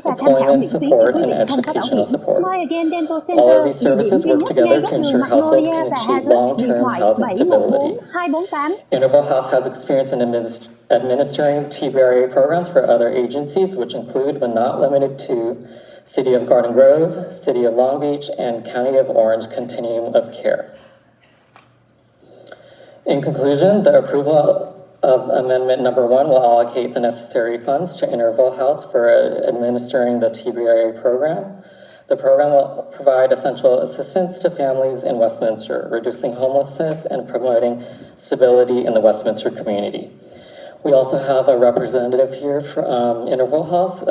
employment support, and educational support. All of these services work together to ensure households can achieve long-term housing stability. Interval House has experience in administering TBRA programs for other agencies, which include, but not limited to, City of Garden Grove, City of Long Beach, and County of Orange Continuum of Care. In conclusion, the approval of Amendment Number 1 will allocate the necessary funds to Interval House for administering the TBRA program. The program will provide essential assistance to families in Westminster, reducing homelessness and promoting stability in the Westminster community. We also have a representative here from Interval House,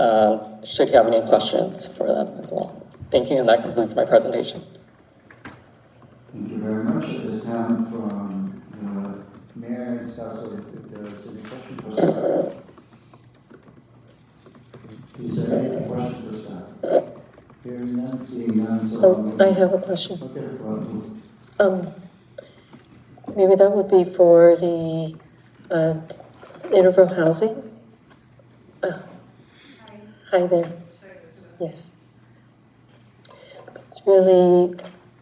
should you have any questions for them as well. Thank you, and that concludes my presentation. Thank you very much. At this time, from the mayor and staff, so if there is any question for staff. Is there any question for staff? Hearing none, seeing none, so. I have a question. Okay, well, Maybe that would be for the interval housing. Hi there. Yes. It's really,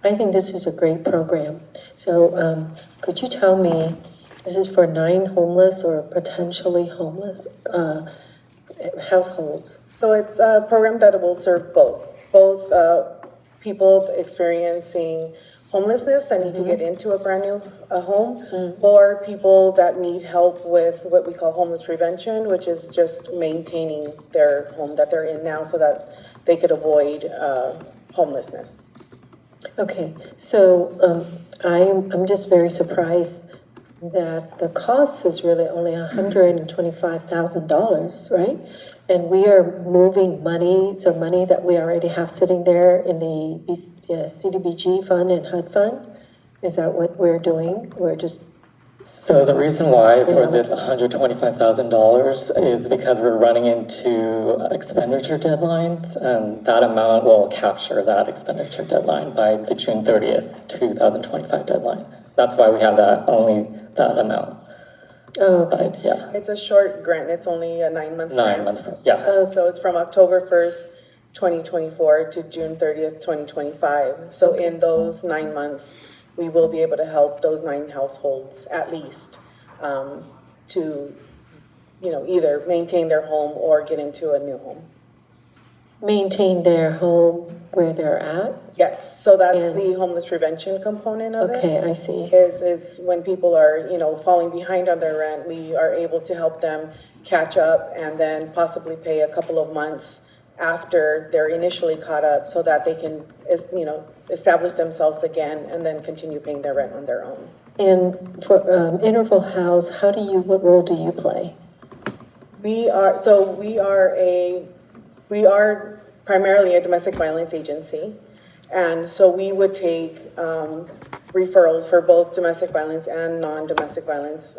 I think this is a great program. So could you tell me, this is for 9 homeless or potentially homeless households? So it's a program that will serve both people experiencing homelessness that need to get into a brand new home, or people that need help with what we call homeless prevention, which is just maintaining their home that they're in now so that they could avoid homelessness. Okay, so I'm just very surprised that the cost is really only $125,000, right? And we are moving money, so money that we already have sitting there in the CDBG fund and HUD fund. Is that what we're doing? We're just... So the reason why for the $125,000 is because we're running into expenditure deadlines, and that amount will capture that expenditure deadline by the June 30th, 2025 deadline. That's why we have only that amount. Oh, okay. But, yeah. It's a short grant. It's only a 9-month grant. 9 months, yeah. So it's from October 1st, 2024 to June 30th, 2025. So in those 9 months, we will be able to help those 9 households at least to, either maintain their home or get into a new home. Maintain their home where they're at? Yes, so that's the homeless prevention component of it. Okay, I see. Is when people are, falling behind on their rent, we are able to help them catch up and then possibly pay a couple of months after they're initially caught up so that they can, establish themselves again and then continue paying their rent on their own. And for Interval House, what role do you play? We are primarily a domestic violence agency. And so we would take referrals for both domestic violence and non-domestic violence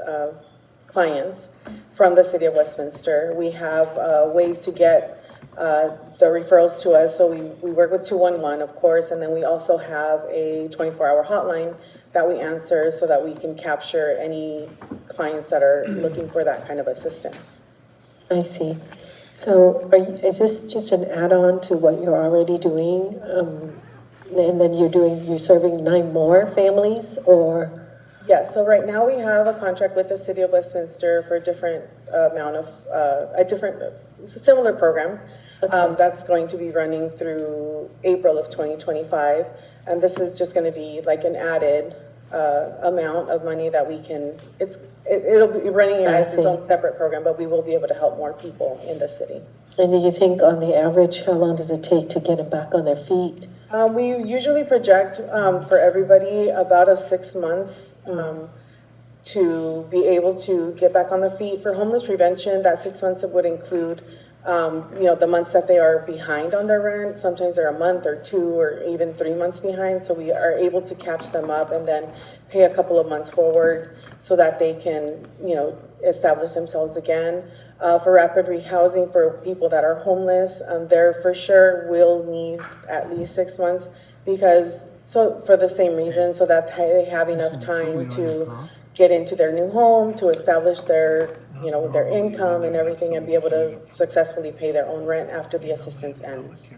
clients from the city of Westminster. We have ways to get the referrals to us. So we work with 211, of course, and then we also have a 24-hour hotline that we answer so that we can capture any clients that are looking for that kind of assistance. I see. So is this just an add-on to what you're already doing? And then you're serving 9 more families, or? Yeah, so right now we have a contract with the city of Westminster for a different amount of, it's a similar program that's going to be running through April of 2025. And this is just going to be like an added amount of money that we can, it'll be running as its own separate program, but we will be able to help more people in the city. And do you think on the average, how long does it take to get them back on their feet? We usually project for everybody about 6 months to be able to get back on the feet. For homeless prevention, that 6 months would include, the months that they are behind on their rent. Sometimes they're a month or 2 or even 3 months behind. So we are able to catch them up and then pay a couple of months forward so that they can, establish themselves again. For rapid rehousing for people that are homeless, there for sure will need at least 6 months for the same reason, so that they have enough time to get into their new home, to establish their income and everything, and be able to successfully pay their own rent after the assistance ends.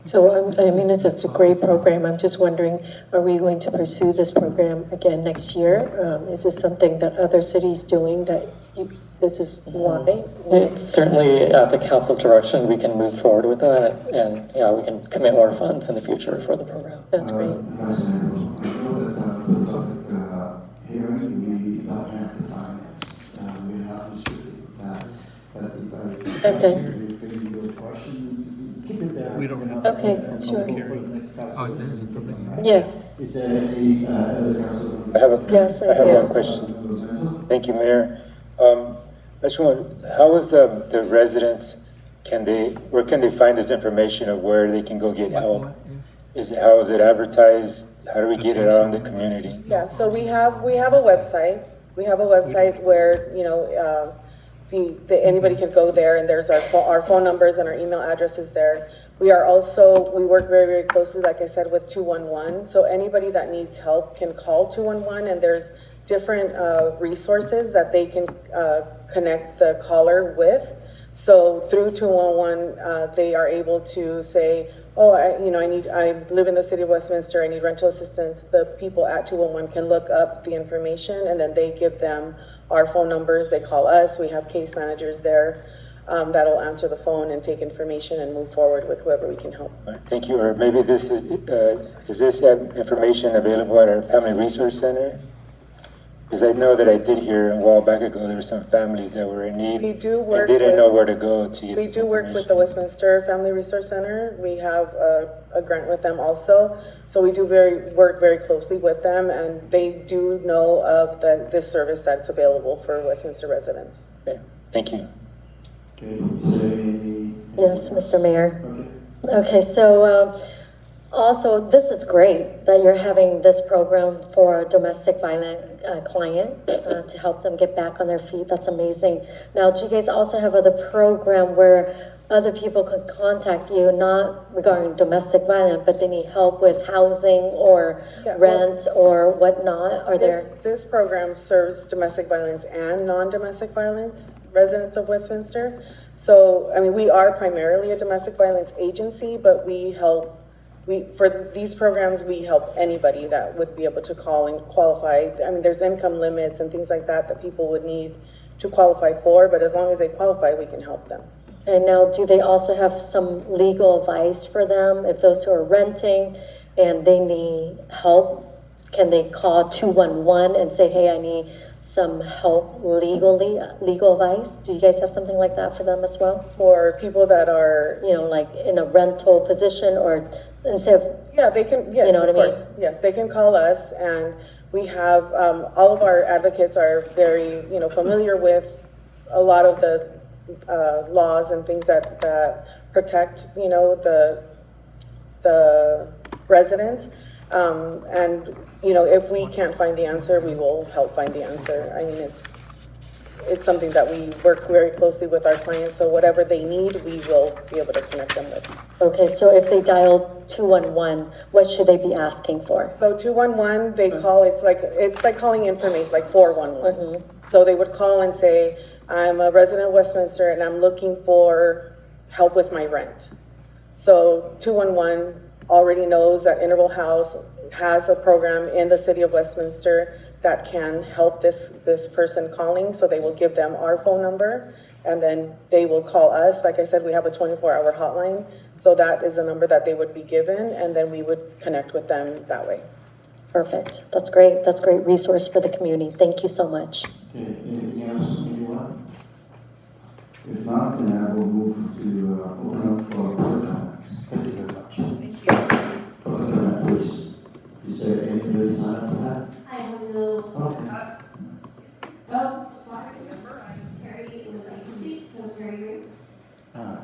So, it's a great program. I'm just wondering, are we going to pursue this program again next year? Is this something that other cities doing this is why? It's certainly at the council's direction, we can move forward with that, and we can commit more funds in the future for the program. That's great. Okay. Keep it We don't have. Okay, sure. Oh, this is a public hearing? Yes. Is there any other council? Yes, I have one question. Thank you, Mayor. I just want, how is the residents, where can they find this information of where they can go get help? How is it advertised? How do we get it out in the community? Yeah, so we have a website. We have a website where, you know, anybody can go there, and there's our phone numbers and our email addresses there. We work very, very closely, like I said, with 211. So anybody that needs help can call 211, and there's different resources that they can connect the caller with. So through 211, they are able to say, oh, I live in the city of Westminster, I need rental assistance. The people at 211 can look up the information, and then they give them our phone numbers. They call us. We have case managers there that'll answer the phone and take information and move forward with whoever we can help. Thank you. Or maybe this is this information available at our Family Resource Center? Because I know that I did hear a while back ago there were some families that were in need. We do work. And didn't know where to go to get We do work with the Westminster Family Resource Center. We have a grant with them also. So we do work very closely with them, and they do know of this service that's available for Westminster residents. Okay. Thank you. Yes, Mr. Mayor. Okay, so also, this is great that you're having this program for a domestic violent client to help them get back on their feet. That's amazing. Now, do you guys also have other program where other people could contact you, not regarding domestic violence, but they need help with housing or rent or whatnot? Are This program serves domestic violence and non-domestic violence residents of Westminster. So, I mean, we are primarily a domestic violence agency, but for these programs, we help anybody that would be able to call and qualify. I mean, there's income limits and things like that people would need to qualify for, but as long as they qualify, we can help them. And now, do they also have some legal advice for them? If those who are renting and they need help, can they call 211 and say, hey, I need some help legal advice? Do you guys have something like that for them as well? For people that are, like in a rental position, or instead of, they can, yes, you know what of I mean? course. Yes, they can call us, and we have, all of our advocates are very, familiar with a lot of the laws and things that protect, the residents. And, if we can't find the answer, we will help find the answer. I mean, it's something that we work very closely with our clients, so whatever they need, we will be able to connect them with. Okay, so if they dial 211, what should they be asking for? So 211, they call, it's like calling information, like 411. So they would call and say, I'm a resident of Westminster and I'm looking for help with my rent. So 211 already knows that Interval House has a program in the city of Westminster that can help this person calling, so they will give them our phone number, and then they will call us. Like I said, we have a 24-hour hotline, so that is a number that they would be given, and then we would connect with them that way. Perfect. That's great. That's a great resource for the community. Thank you so much. Okay, anything else from anyone? If not, then I will move to open up for public comments. Thank you very much. Thank you. Public comment, please. Is there anybody sign up for that? I have no. Okay. Oh, sorry. Carrie would like to speak, so Terry Riggs. All right.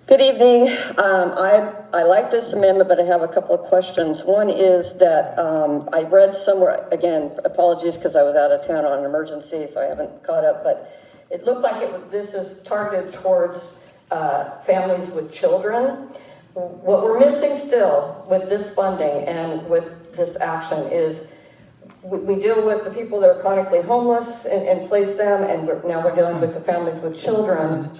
Good evening. I like this amendment, but I have a couple of questions. One is that I read somewhere, again, apologies because I was out of town on an emergency, so I haven't caught up, but it looked like this is targeted towards families with children. What we're missing still with this funding and with this action is we deal with the people that are chronically homeless and place them, and now we're dealing with the families with children.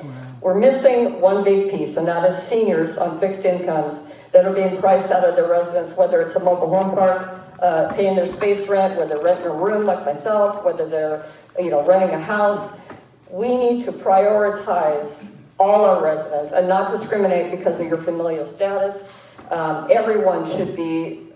We're missing one big piece, and that is seniors on fixed incomes that are being priced out of their residence, whether it's a mobile home park, paying their space rent, whether they're renting a room like myself, whether they're renting a house. We need to prioritize all our residents and not discriminate because of your familial status. Everyone should be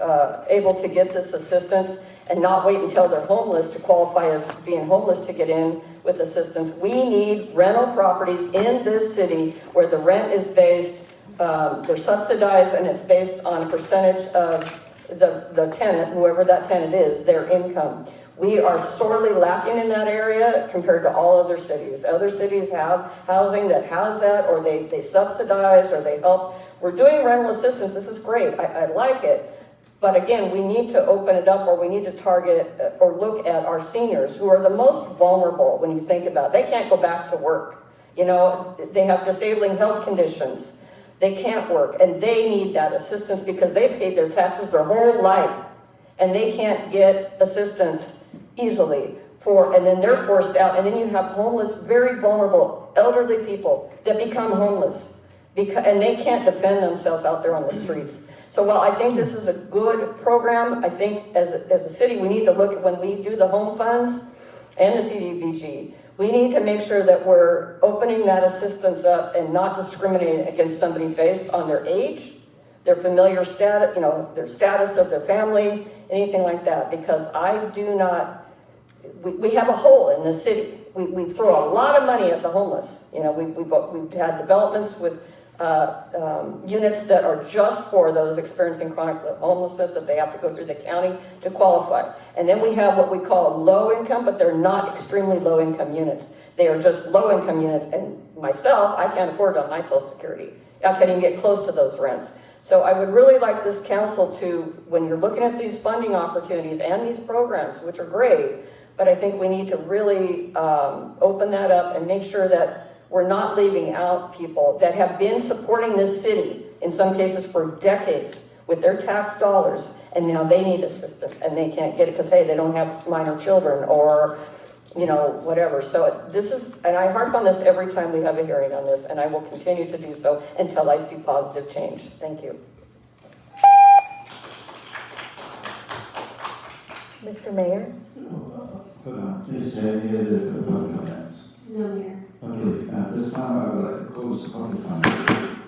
able to get this assistance and not wait until they're homeless to qualify as being homeless to get in. with assistance. We need rental properties in this city where the rent is based, they're subsidized, and it's based on a percentage of the tenant, whoever that tenant is, their income. We are sorely lacking in that area compared to all other cities. Other cities have housing that has that, or they subsidize, or they help. We're doing rental assistance. This is great. I like it. But again, we need to open it up, or we need to target or look at our seniors, who are the most vulnerable when you think about it. They can't go back to work. You know, they have disabling health conditions. They can't work, and they need that assistance because they paid their taxes their whole life, and they can't get assistance easily and then they're forced out, and then you have homeless, very vulnerable, elderly people that become homeless and they can't defend themselves out there on the streets. So while I think this is a good program, I think as a city, we need to look at when we do the home funds and the CDBG, we need to make sure that we're opening that assistance up and not discriminating against somebody based on their age, their familiar status, you know, their status of their family, anything like that, because I do not, we have a hole in the city. We throw a lot of money at the homeless. You know, we've had developments with units that are just for those experiencing chronic homelessness, that they have to go through the county to qualify. And then we have what we call low income, but they're not extremely low income units. They are just low income units. And myself, I can't afford it on my Social Security. I can't even get close to those rents. So I would really like this council to, when you're looking at these funding opportunities and these programs, which are great, but I think we need to really open that up and make sure that we're not leaving out people that have been supporting this city, in some cases for decades, with their tax dollars, and now they need assistance and they can't get it because, hey, they don't have minor children or, you know, whatever. So this is, and I harp on this every time we have a hearing on this, and I will continue to do so until I see positive change. Thank you. Mr. Mayor? Is there any other public comments? No, Mayor. Okay, this time I would like to close public comment.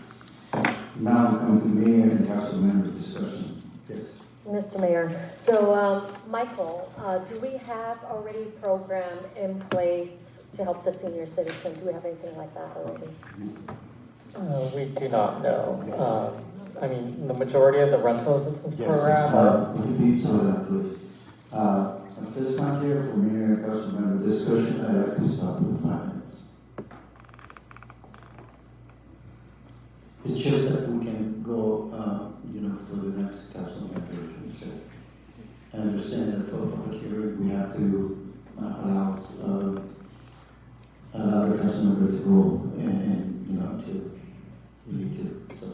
Now we come to mayor and council member discussion. Yes. Mr. Mayor, so Michael, do we have already a program in place to help the senior citizen? Do we have anything like that already? We do not know. I mean, the majority of the rental assistance program. Repeat some of that, please. At this time here for mayor and council member discussion, I'd like to stop with 5 minutes. It's just that we can go, for the next steps on that direction. So I understand that for public hearing, we have to allow the council member to go and to read it. So.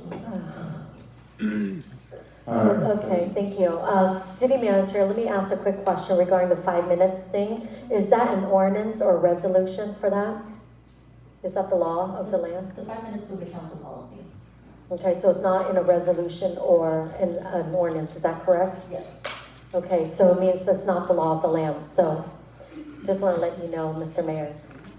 Okay, thank you. City manager, let me ask a quick question regarding the 5 minutes thing. Is that an ordinance or a resolution for that? Is that the law of the land? The 5 minutes was a council policy. Okay, so it's not in a resolution or in an ordinance, is that correct? Yes. Okay, so it means it's not the law of the land. So just want to let you know, Mr. Mayor.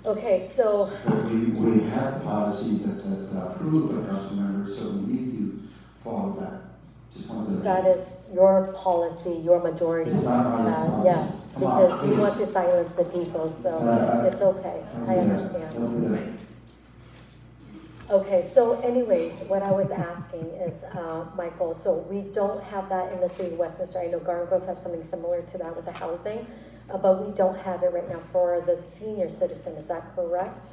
Okay, so. We have a policy that's approved by council members, so we need to follow that. That is your policy, your majority. It's not my policy. Yes, because you want to silence the people, so it's okay. I understand. Okay, so anyways, what I was asking is, Michael, so we don't have that in the city of Westminster. I know Garden Grove has something similar to that with the housing, but we don't have it right now for the senior citizen. Is that correct?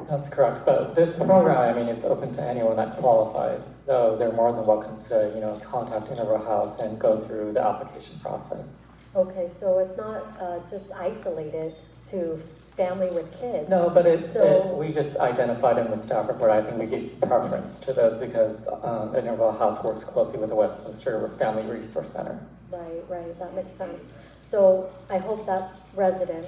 That's correct, but this program, I mean, it's open to anyone that qualifies, so they're more than welcome to, contact Interval House and go through the application process. Okay, so it's not just isolated to family with kids. No, but we just identified in the staff report, I think we give preference to those because Interval House works closely with the Westminster Family Resource Center. Right, that makes sense. So I hope that resident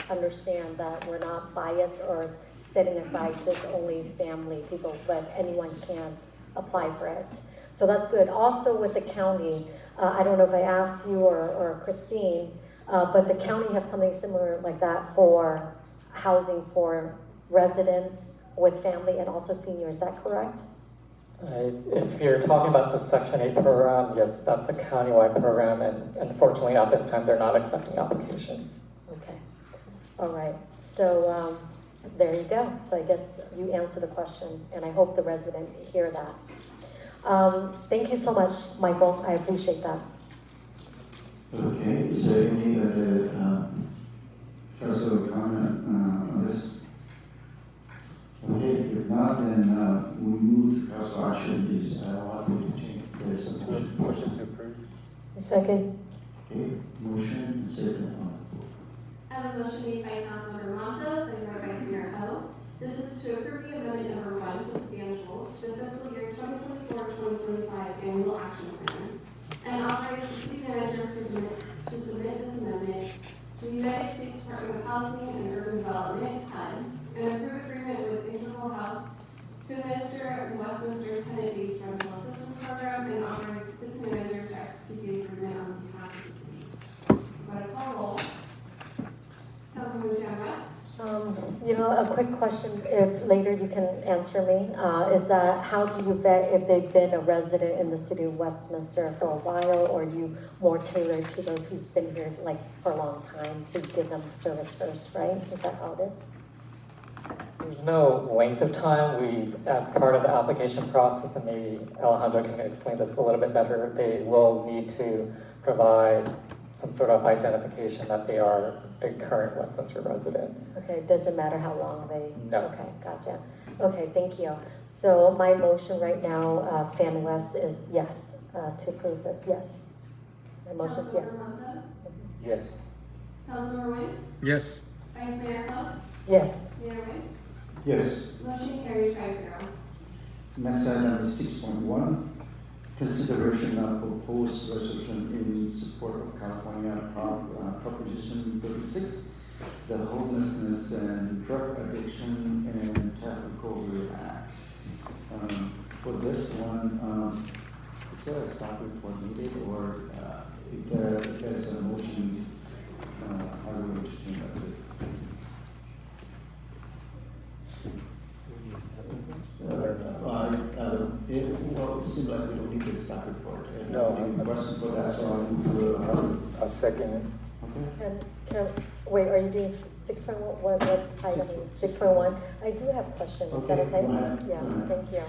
understand that we're not biased or setting aside just only family people, but anyone can apply for it. So that's good. Also with the county, I don't know if I asked you or Christine, but the county has something similar like that for housing for residents with family and also seniors. Is that correct? If you're talking about the Section 8 program, yes, that's a countywide program, and unfortunately at this time they're not accepting applications. Okay. All right, so there you go. So I guess you answer the question, and I hope the resident hear that. Thank you so much, Michael. I appreciate that. Okay, is there any other council comment on this? Okay, if not, then we move to council action is what we take. There's a motion to approve. A second. Okay, motion and second on the floor. I have a motion made by Councilmember Monzo, seconded by Vice Mayor Ho. This is to approve the amendment number 1 substantial to the fiscal year 2024-2025 annual action plan, and authorize the city manager to submit this amendment to the United States Department of Housing and Urban Development, HUD, and approve agreement with Integral House to administer the Westminster tenant-based rental assistance program, and authorize the city manager to execute the agreement on behalf of the city. But a call roll. Councilwoman Jan West. A quick question, if later you can answer me, is that how do you vet if they've been a resident in the city of Westminster for a while, or are you more tailored to those who's been here like for a long time to give them service first, right? Is that how it is? There's no length of time. We, as part of the application process, and maybe Alejandro can explain this a little bit better, they will need to provide some sort of identification that they are a current Westminster resident. Okay, doesn't matter how long they... No. Okay, gotcha. Okay, thank you. So my motion right now, FanWest, is yes, to approve this, yes. My motion is yes. Yes. Councilmember Wynn? Yes. Vice Mayor Ho? Yes. Mayor Wynn? Yes. Motion carries 5-0. Next item is 6.1. Consideration of proposed resolution in support of California Proposition 36, the Homelessness and Drug Addiction and Theft Recovery Act. For this one, is there a stop report needed, or if there's a motion, I will entertain that. It seems like we don't need a staff report. No. Question for that, so I'll second it. Wait, are you doing 6.1? What item? 6.1? I do have questions. Is that okay? Go ahead. Yeah, Go ahead. thank you.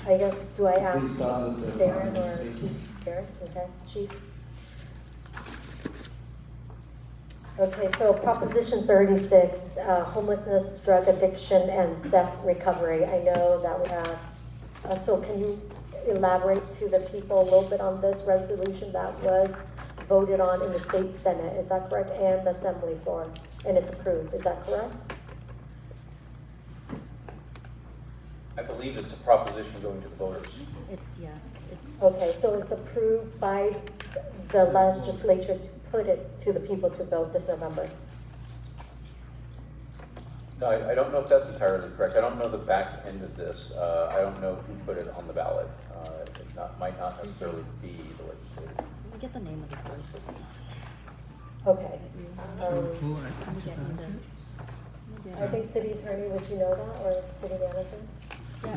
I guess, do I Please ask start with the Darren or findings. Chief? Darren, okay, Chief. Okay, so Proposition 36, homelessness, drug addiction, and theft recovery. I know that we have, so can you elaborate to the people a little bit on this resolution that was voted on in the state senate, is that correct? And the assembly floor, and it's approved, is that correct? I believe it's a proposition going to the voters. Okay, so it's approved by the legislature to put it to the people to vote this November. No, I don't know if that's entirely correct. I don't know the back end of this. I don't know who put it on the ballot. It might not necessarily be the legislature. Can we get the name of the person? Okay. Who I think city attorney, would you know that, or city manager? So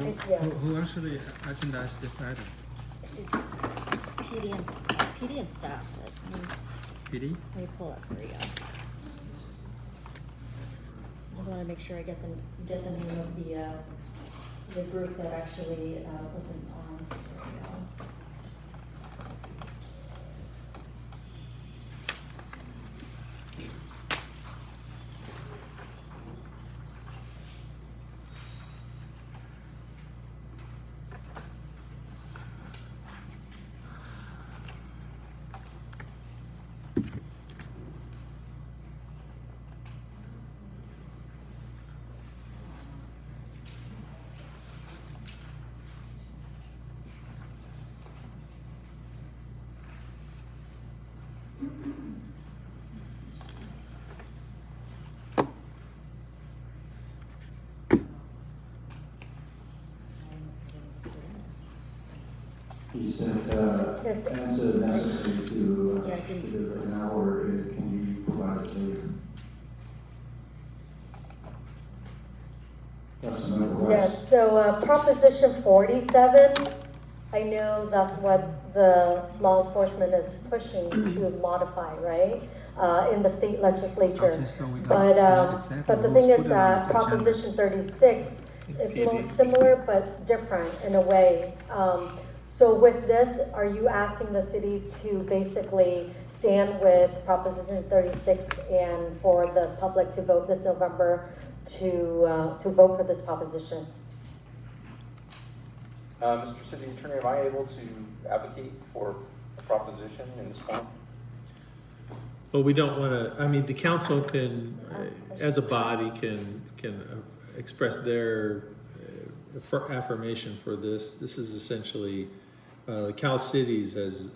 who actually agendized this item? PD and staff. PD? Let me pull up for you. Just want to make sure I get the name of the group that actually put this on. There we go. He said, answer necessary to do it now, or it can be provided later. Yes, so Proposition 47, I know that's what the law enforcement is pushing to modify, right? in the state legislature. But the thing is that Proposition 36, it's a little similar but different in a way. So with this, are you asking the city to basically stand with Proposition 36 and for the public to vote this November to vote for this proposition? Mr. City Attorney, am I able to advocate for a proposition in this form? Well, we don't want to, I mean, the council can, as a body, can express their affirmation for this. This is essentially, Cal Cities has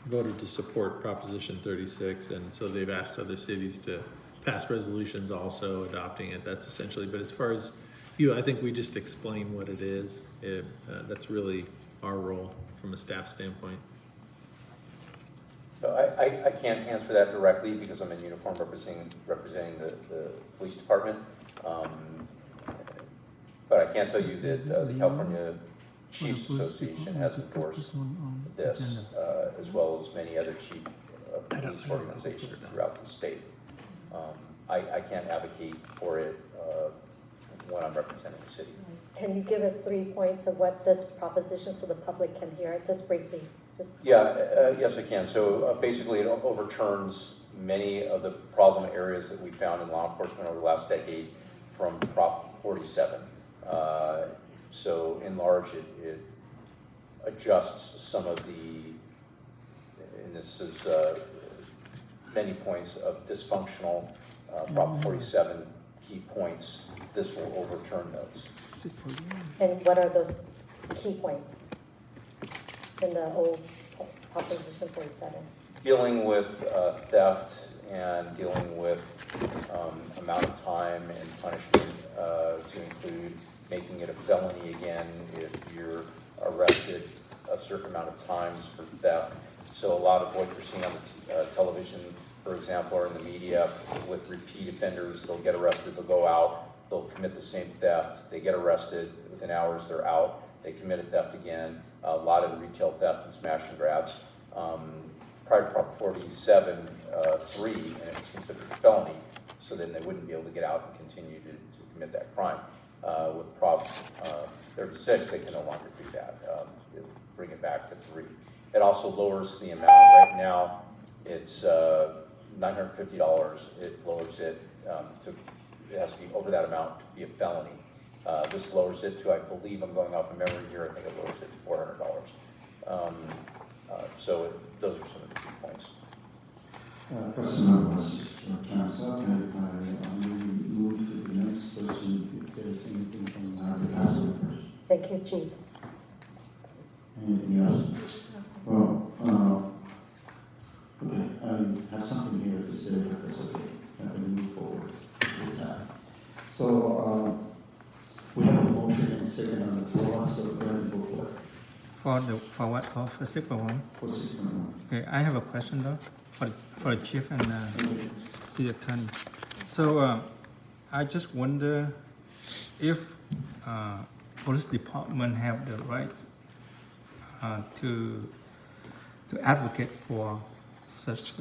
voted to support Proposition 36, and so they've asked other cities to pass resolutions also adopting it. That's essentially, but as far as you, I think we just explain what it is. That's really our role from a staff standpoint. So I can't answer that directly because I'm in uniform representing the police department. But I can tell you that the California Chiefs Association has endorsed this, as well as many other chief police organizations throughout the state. I can't advocate for it when I'm representing the city. Can you give us 3 points of what this proposition so the public can hear it, just briefly? Yes, I can. So basically, it overturns many of the problem areas that we found in law enforcement over the last decade from Prop 47. So in large, it adjusts some of the, and this is many points of dysfunctional Prop 47 key points. This will overturn those. And what are those key points in the old Proposition 47? Dealing with theft and dealing with amount of time and punishment to include making it a felony again if you're arrested a certain amount of times for theft. So a lot of what you're seeing on the television, for example, or in the media with repeat offenders, they'll get arrested, they'll go out, they'll commit the same theft, they get arrested, within hours they're out, they commit a theft again, a lot of retail theft and smash and grabs. Prior to Prop 47, 3, and it was considered a felony, so then they wouldn't be able to get out and continue to commit that crime. With Prop 36, they can no longer do that. Bring it back to 3. It also lowers the amount. Right now, it's $950. It lowers it to, it has to be over that amount to be a felony. This lowers it to, I believe, I'm going off of memory here, I think it lowers it to $400. So those are some of the key points. Person was time's up, and if I move to the next person, if there's anything from the council person. Thank you, Chief. Anything else? Well, okay, I have something here to say, but that's okay. I can move forward with that. So, we have a motion and a second on the floor, so go ahead and go for it. For what? For second one? For second one. Okay, I have a question though, for the chief and the attorney. So I just wonder if police department have the right to advocate for such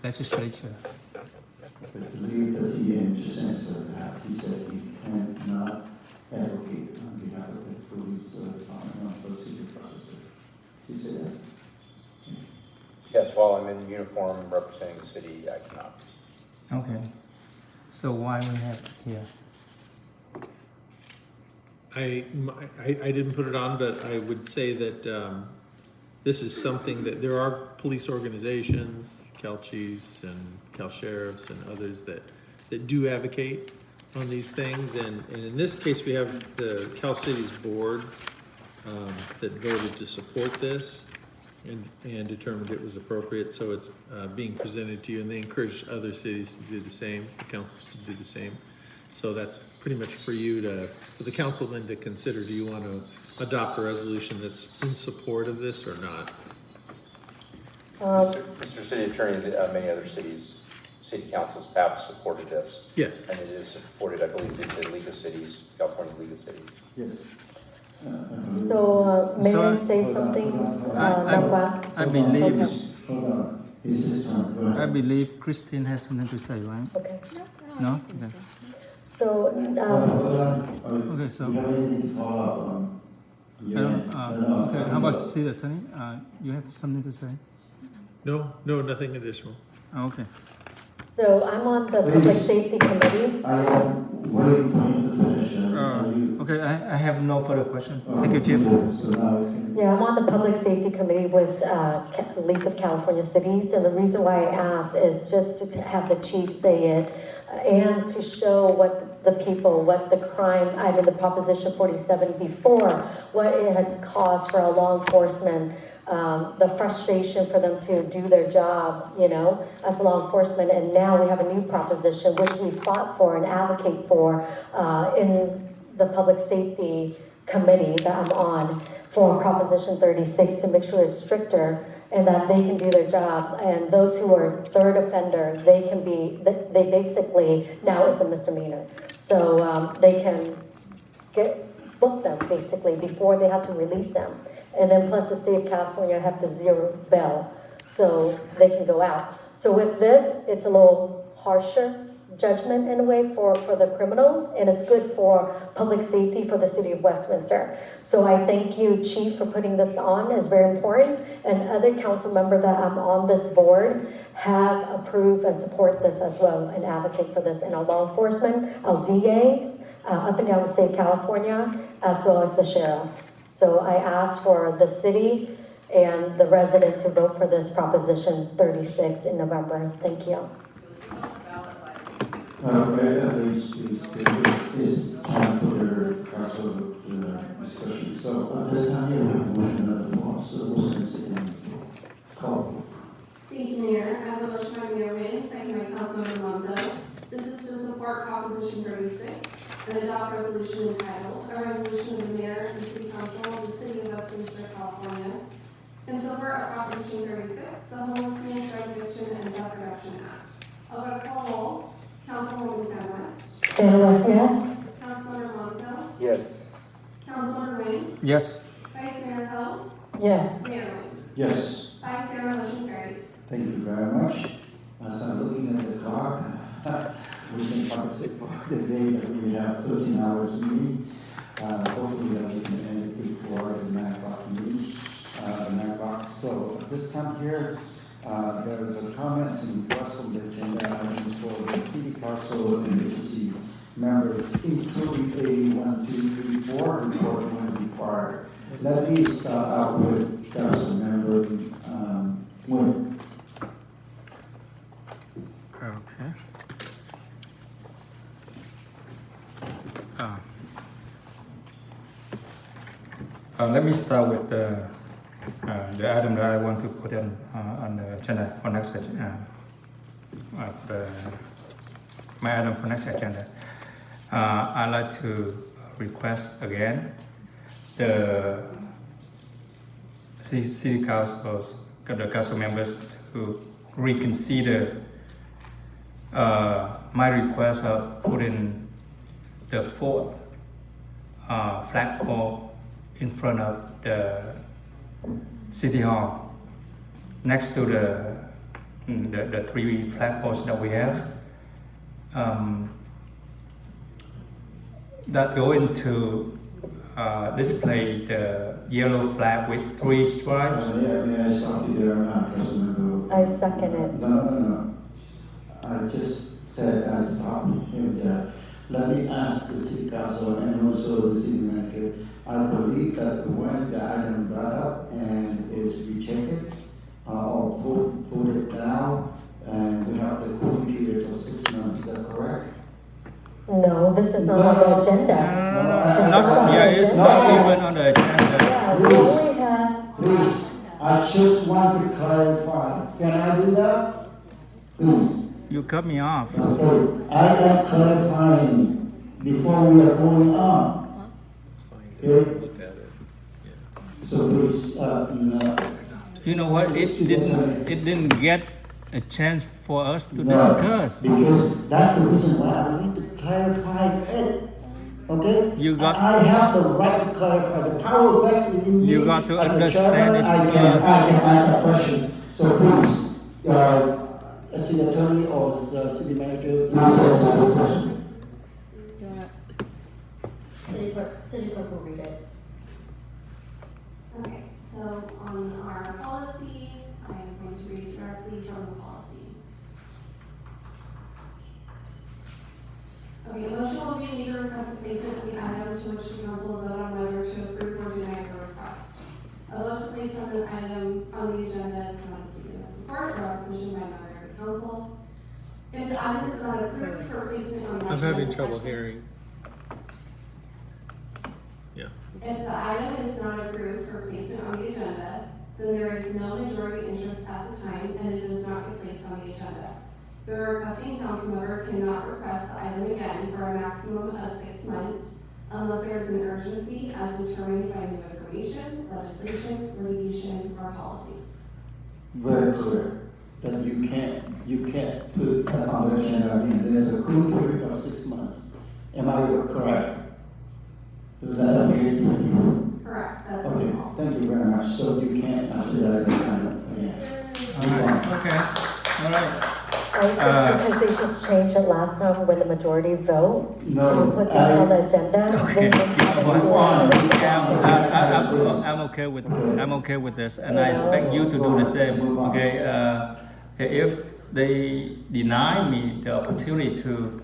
legislature. I believe that he just answered that. He said he cannot advocate on behalf of the police department or city process. He said that? Yes, while I'm in uniform representing the city, I cannot. Okay. So why we have it here? I didn't put it on, but I would say that this is something that there are police organizations, Cal Chiefs and Cal Sheriffs and others that do advocate on these things. And in this case, we have the Cal Cities board that voted to support this and determined it was appropriate. So it's being presented to you, and they encourage other cities to do the same, the councils to do the same. So that's pretty much for you for the council then to consider, do you want to adopt a resolution that's in support of this or not? Mr. City Attorney, many other city councils have supported this. Yes. And it is supported, I believe, in the League of Cities, California League of Cities. Yes. So may I say something, Nampa? I believe. Hold on. It's his turn, go I ahead. believe Christine has something to say, right? Okay. No? Okay. So, Okay, so. You have anything to follow up on? I don't, okay, how about City Attorney? You have something to say? No, nothing additional. Okay. so I'm on the Public Safety Committee. I am waiting for him to finish. Okay, I have no further question. Thank you, Chief. So now it's going Yeah, I'm on the Public Safety Committee with League of California Cities, and the reason why I asked is just to have the chief say it and to show what the people, what the crime, the Proposition 47 before, what it has caused for our law enforcement, the frustration for them to do their job, as law enforcement. And now we have a new proposition, which we fought for and advocate for in the Public Safety Committee that I'm on, for Proposition 36, to make sure it's stricter and that they can do their job. And those who are third offender, they basically, now it's a misdemeanor. So they can book them basically before they have to release them. And then plus the state of California have to zero bail, so they can go out. So with this, it's a little harsher judgment in a way for the criminals, and it's good for public safety for the city of Westminster. So I thank you, Chief, for putting this on. It's very important, and other council members that I'm on this board have approved and support this as well and advocate for this in our law enforcement, our DAs, up and down the state of California, as well as the sheriff. So I ask for the city and the resident to vote for this Proposition 36 in November. Thank you. It's time for the council discussion. So this time here, we have a motion on the floor, so we'll send it in. Call. Thank you, Mayor. I have a motion by Mayor Wing, second by Councilmember Monzo. This is to support Proposition 36 and adopt resolution entitled, a resolution of the Mayor and City Council of the City of Westminster, California, in support of Proposition 36, the Homelessness, Drug Addiction, and Death Reduction Act. I'll go to call roll. Councilwoman Van West. Van West, yes. Councilmember Monzo. Yes. Councilmember Wing. Yes. Vice Mayor Ho. Yes. Mayor Wing. Yes. 5-0, motion carried. Thank you very much. As I'm looking at the clock, we can participate for the day that we have 13 hours meeting. Hopefully we can end it before the 9 o'clock meeting. 9 o'clock. So at this time here, there is a comments and requests on the agenda items for the city council and agency members, including 81, 2, 3, 4, report when required. Let me start out with council member Wynn. Okay. Let me start with the item that I want to put on the agenda for next my item for next agenda. I'd like to request again the city councils, the council members to reconsider my request of putting the fourth flagpole in front of the City Hall, next to the three flagpoles that we have, that going to display the yellow flag with 3 stripes. May I stop you there, Councilmember? I second it. No. I just said I stopped him there. Let me ask the city council and also the city manager. I believe that when the item brought up and is rejected or voted down, and we have the cooling period of 6 months, is that correct? No, this is not on the agenda. It's not even on the agenda. Yeah, Please, I just want to clarify. Can I do that? Please. You cut me off. Okay, I am clarifying before we are going on. Okay? So please, You know what? It didn't get a chance for us to discuss. Because that's the reason why I need to clarify it. Okay? You got. I have the right to clarify. The power vested in me. You got to as a understand chairman, it. I can ask a question. So please, city attorney or the city manager? Please answer this question. Do you want to, city clerk will read it. Okay, so on our policy, I am going to read directly from the policy. Okay, a motion will be made to request the placement of the item to which the council will vote on whether to approve or deny the request. A vote to place on the item on the agenda is not a statement of support or opposition by a member of the council. If the item is not approved for placement on the I'm agenda. having trouble hearing. Yeah. If the item is not approved for placement on the agenda, then there is no majority interest at the time and it does not get placed on the agenda. The requesting council member cannot request the item again for a maximum of 6 months unless there is an urgency as determined by new information, legislation, litigation, or policy. Very clear that you can't put that on the agenda again. There's a cool period of 6 months. Am I correct? Is that okay for you? Correct. That's Okay, all. thank you very much. So you can't authorize that kind of again. Okay, all right. Because they just changed it last time when the majority vote No, to put this on the agenda. Okay. Then they have it to- I'm okay with this, and I expect you to do the same. Okay, if they deny me the opportunity to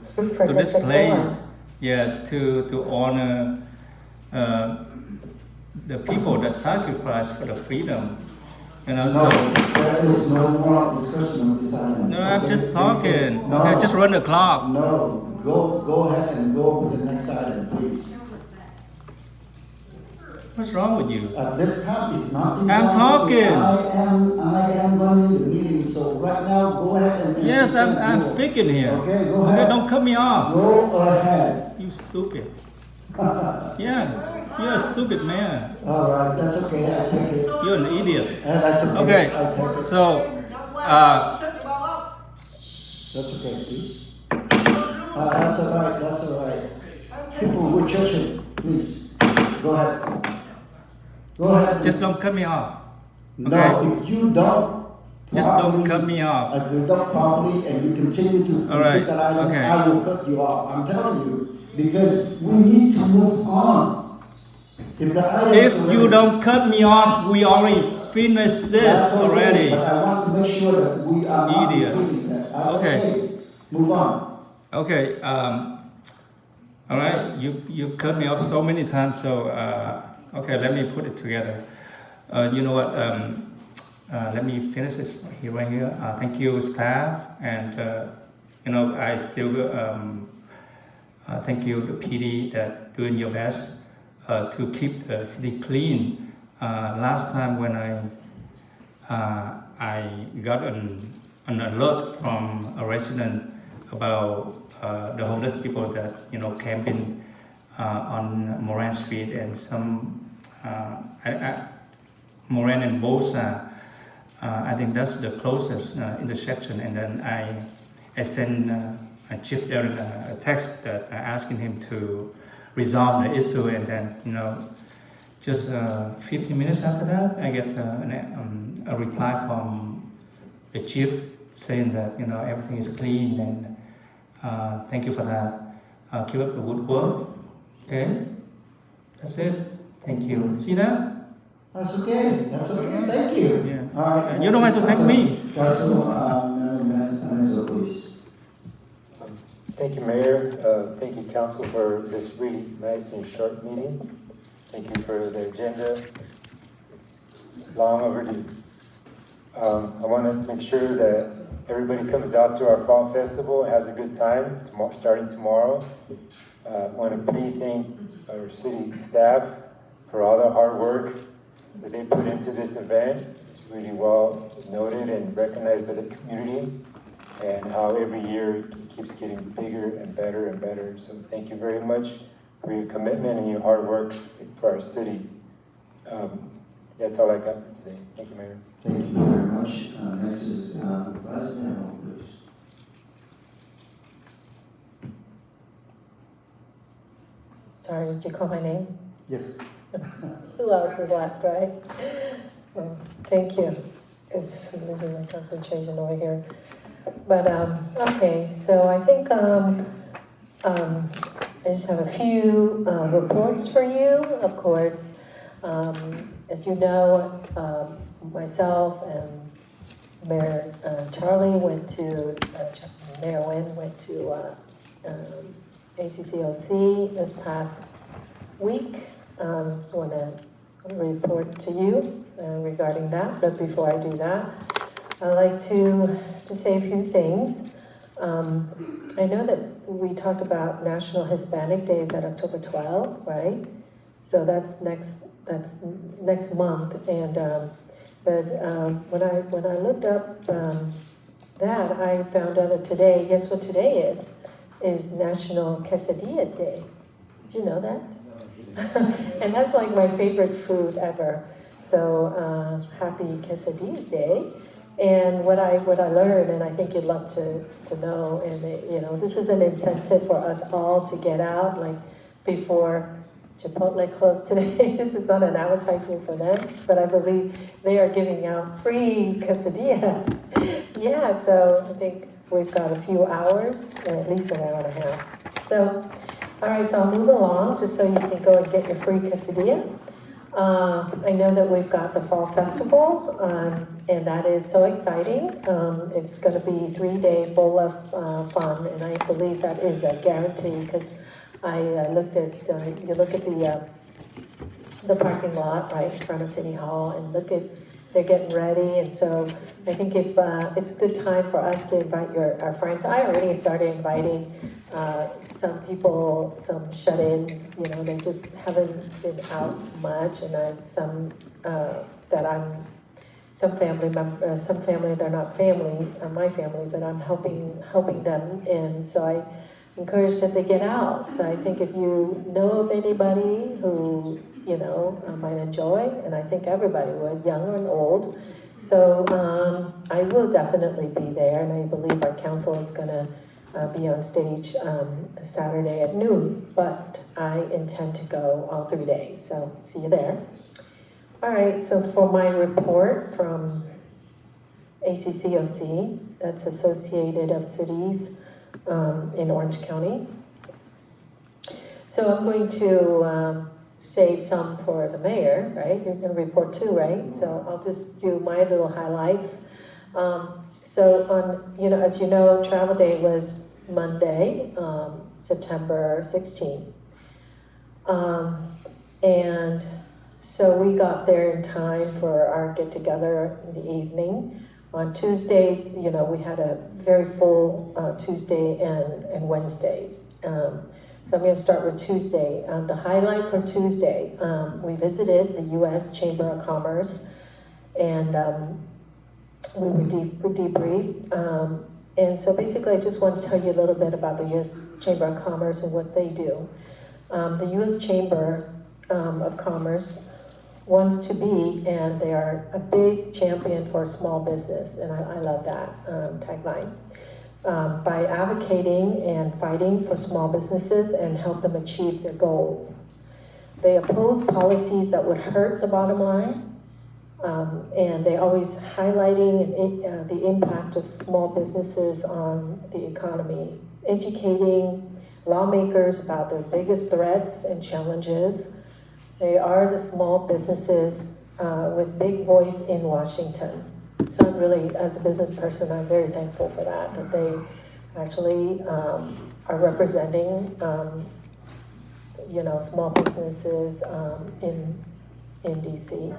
this place, yeah, to honor the people that sacrifice for the freedom, you know. No, So there is no more discussion of this item. no, I'm Okay, just talking. No, Okay, just run the clock. No, go ahead and go with the next item, please. What's wrong with you? At this time, it's nothing. I'm wrong with me. talking. I am running the meeting, so right now, go ahead and. Yes, I'm present your- speaking here. Okay, go ahead. Okay, don't cut me off. Go ahead. You stupid. Yeah, you're a stupid man. All right, that's okay, I take it. You're an idiot. That's okay. Okay, I take it. so, That's okay, please. That's all right, that's all right. People, we're judging, please. Go ahead. Go ahead. just don't cut me off. No, if you don't. Just don't properly- cut me off. If you don't properly and you continue to All right, complete that item, okay. I will cut you off. I'm telling you, because we need to move on. If the item. If you don't cut me off, we already finished this That's okay, already. but I want to make sure that we are not Idiot. repeating that. That's Okay. okay. Move on. Okay, all right, you cut me off so many times, so, okay, let me put it together. You know what, let me finish this right here. Thank you, staff, and, you know, I still, thank you, the PD, that doing your best to keep the city clean. Last time when I got an alert from a resident about the homeless people that, you know, camping on Moran Street and some Moran and Bosa. I think that's the closest intersection. And then I sent Chief Derek a text that asking him to resolve the issue. And then, you know, just 15 minutes after that, I get a reply from the chief saying that, you know, everything is clean, and thank you for that. Keep up the good work. Okay, that's it. Thank you. See that? That's okay, that's okay, thank you. Yeah. All right. You don't have to thank me. Council, please. Thank you, Mayor. Thank you, Council, for this really nice and short meeting. Thank you for the agenda. It's long overdue. I want to make sure that everybody comes out to our fall festival and has a good time starting tomorrow. I want to thank our city staff for all the hard work that they put into this event. It's really well noted and recognized by the community, and how every year it keeps getting bigger and better and better. So thank you very much for your commitment and your hard work for our city. That's all I got for today. Thank you, Mayor. Thank you very much. Next is Vice Mayor, please. Sorry, did you call my name? Yes. Who else is left, right? Thank you. It's losing my concentration over here. But, okay, so I think, I just have a few reports for you. Of course, as you know, myself and Mayor Charlie Mayor Nguyen went to ACCOC this past week. Just want to report to you regarding that. But before I do that, I'd like to just say a few things. I know that we talked about National Hispanic Day is at October 12th, right? So that's next month. And when I looked up that, I found out that today, guess what today is National Quesadilla Day. Do you know that? And that's like my favorite food ever. So happy Quesadilla Day. And what I learned, and I think you'd love to know, and this is an incentive for us all to get out, like before Chipotle closed today. This is not an advertisement for them, but I believe they are giving out free quesadillas. Yeah, so I think we've got a few hours, at least an hour and a half. So, all right, so I'll move along just so you can go and get your free quesadilla. I know that we've got the Fall Festival, and that is so exciting. It's going to be 3 days full of fun, and I believe that is a guarantee because I looked at, you look at the parking lot right in front of City Hall and look at, they're getting ready, and so I think if it's a good time for us to invite our friends. I already started inviting some people, some shut-ins, they just haven't been out much, and some family, they're not family, my family, but I'm helping them, and so I encourage that they get out. So I think if you know of anybody who, might enjoy, and I think everybody would, young and old. So I will definitely be there, and I believe our council is gonna be on stage Saturday at noon, but I intend to go all 3 days, so see you there. All right, so for my report from ACCOC, that's Associated of Cities in Orange County. So I'm going to save some for the mayor, right? You're going to report too, right? So I'll just do my little highlights. So on, as you know, Travel Day was Monday, September 16th. And so we got there in time for our get-together in the evening. On Tuesday, we had a very full Tuesday and Wednesdays. So I'm going to start with Tuesday. The highlight for Tuesday, we visited the U.S. Chamber of Commerce, and we were debriefed. And so basically, I just want to tell you a little bit about the U.S. Chamber of Commerce and what they do. The U.S. Chamber of Commerce wants to be, and they are a big champion for small business, and I love that tagline. By advocating and fighting for small businesses and help them achieve their goals. They oppose policies that would hurt the bottom line, and they always highlighting the impact of small businesses on the economy, educating lawmakers about their biggest threats and challenges. They are the small businesses with big voice in Washington. So I'm really, as a business person, I'm very thankful for that they actually are representing, small businesses in DC.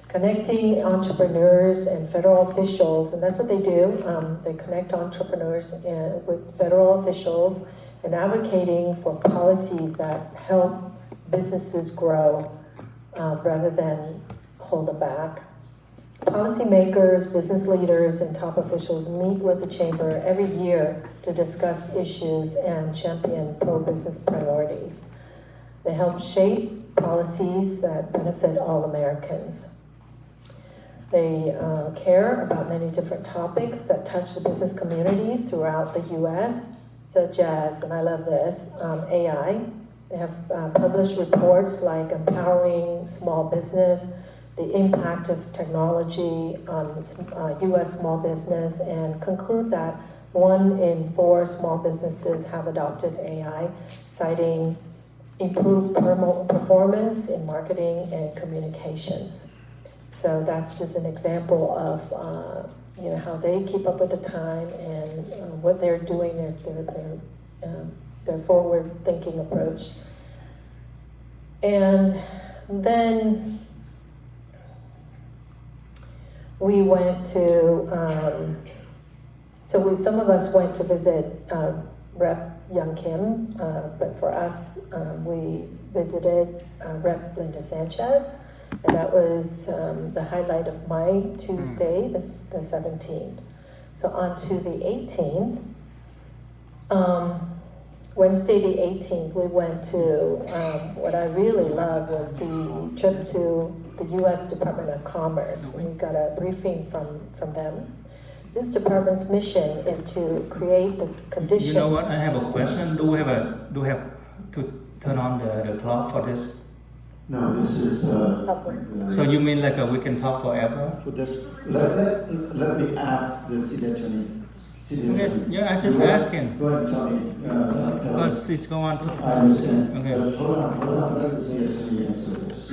Connecting entrepreneurs and federal officials, and that's what they do. They connect entrepreneurs with federal officials and advocating for policies that help businesses grow rather than hold them back. Policymakers, business leaders, and top officials meet with the chamber every year to discuss issues and champion pro-business priorities. They help shape policies that benefit all Americans. They care about many different topics that touch the business communities throughout the U.S., such as, and I love this, AI. They have published reports like Empowering Small Business, the impact of technology on U.S. small business, and conclude that 1 in 4 small businesses have adopted AI, citing improved performance in marketing and communications. So that's just an example of how they keep up with the time and what they're doing, their forward-thinking approach. And then we went to, some of us went to visit Rep. Young Kim, but for us, we visited Rep. Linda Sanchez, and that was the highlight of my Tuesday, the 17th. So on to the 18th. Wednesday the 18th, we went to, what I really loved was the trip to the U.S. Department of Commerce. We got a briefing from them. This department's mission is to create the conditions. You know what? I have a question. Do we have to turn on the clock for this? No, this is. So you mean like we can talk forever? For this, let me ask the city attorney. Okay. Yeah, I just asking. Go ahead and tell me. Because she's going to. I understand. Okay. Hold on. Let the city attorney answer this.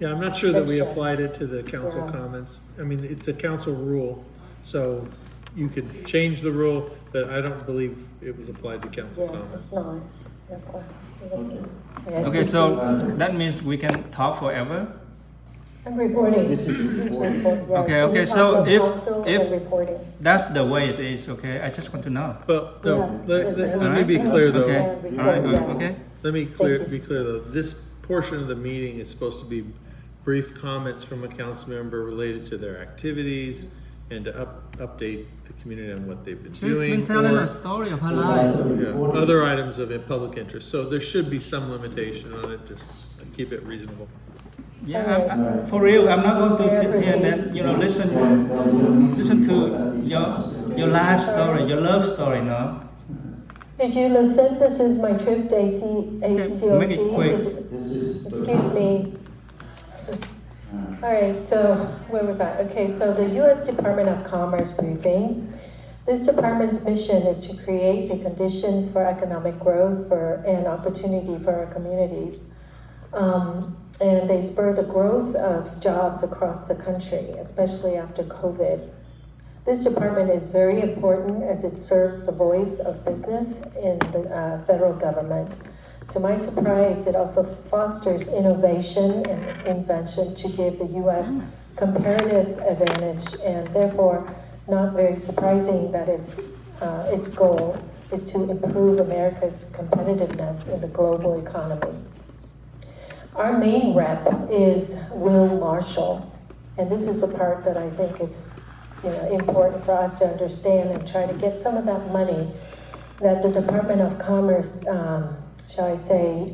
Yeah, I'm not sure that we applied it to the council comments. I mean, it's a council rule, so you could change the rule, but I don't believe it was applied to council comments. Okay, so that means we can talk forever? I'm reporting. This is reporting. Okay, so if that's the way it is, okay, I just want to know. But no, let me be clear though. Okay, all right, okay. Let me be clear though. This portion of the meeting is supposed to be brief comments from a council member related to their activities and to update the community on what they've been doing. She's been telling a story of her life. Other items of public interest. So there should be some limitation on it, just keep it reasonable. Yeah, for real, I'm not going to sit here and then, listen to your life story, your love story, no? Did you listen? This is my trip to ACCOC. Make it quick. Excuse me. All right, so where was I? Okay, so the U.S. Department of Commerce briefing. This department's mission is to create the conditions for economic growth and opportunity for our communities. And they spur the growth of jobs across the country, especially after COVID. This department is very important as it serves the voice of business in the federal government. To my surprise, it also fosters innovation and invention to give the U.S. comparative advantage, and therefore not very surprising that its goal is to improve America's competitiveness in the global economy. Our main rep is Will Marshall, and this is a part that I think it's important for us to understand and try to get some of that money that the Department of Commerce, shall I say,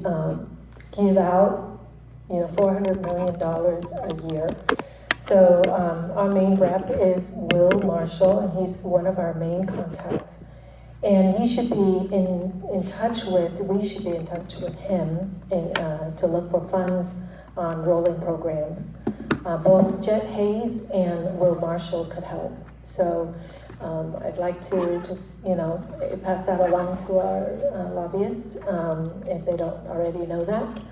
give out, $400 million a year. So our main rep is Will Marshall, and he's one of our main contacts. And he should be in touch with, we should be in touch with him to look for funds on rolling programs. Both Jet Hayes and Will Marshall could help. So I'd like to just, pass that along to our lobbyists if they don't already know that.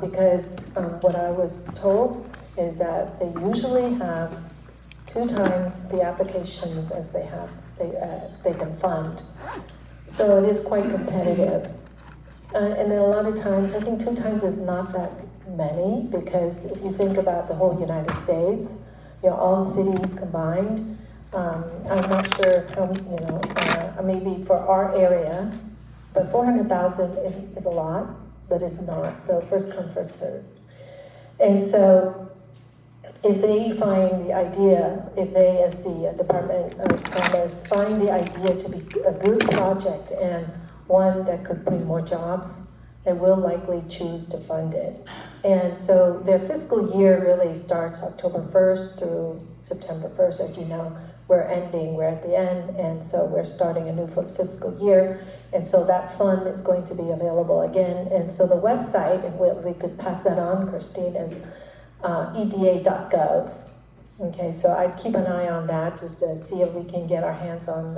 Because what I was told is that they usually have 2 times the applications as they can fund. So it is quite competitive. And then a lot of times, I think 2 times is not that many, because if you think about the whole United States, all the cities combined, I'm not sure how, maybe for our area, but 400,000 is a lot, but it's not. So first come, first serve. And so if they find the idea, if they as the Department of Commerce find the idea to be a good project and one that could bring more jobs, they will likely choose to fund it. And so their fiscal year really starts October 1st through September 1st. As you know, we're at the end, and so we're starting a new fiscal year. And so that fund is going to be available again. And so the website, and we could pass that on, Christine, is EDA.gov. Okay, so I'd keep an eye on that just to see if we can get our hands on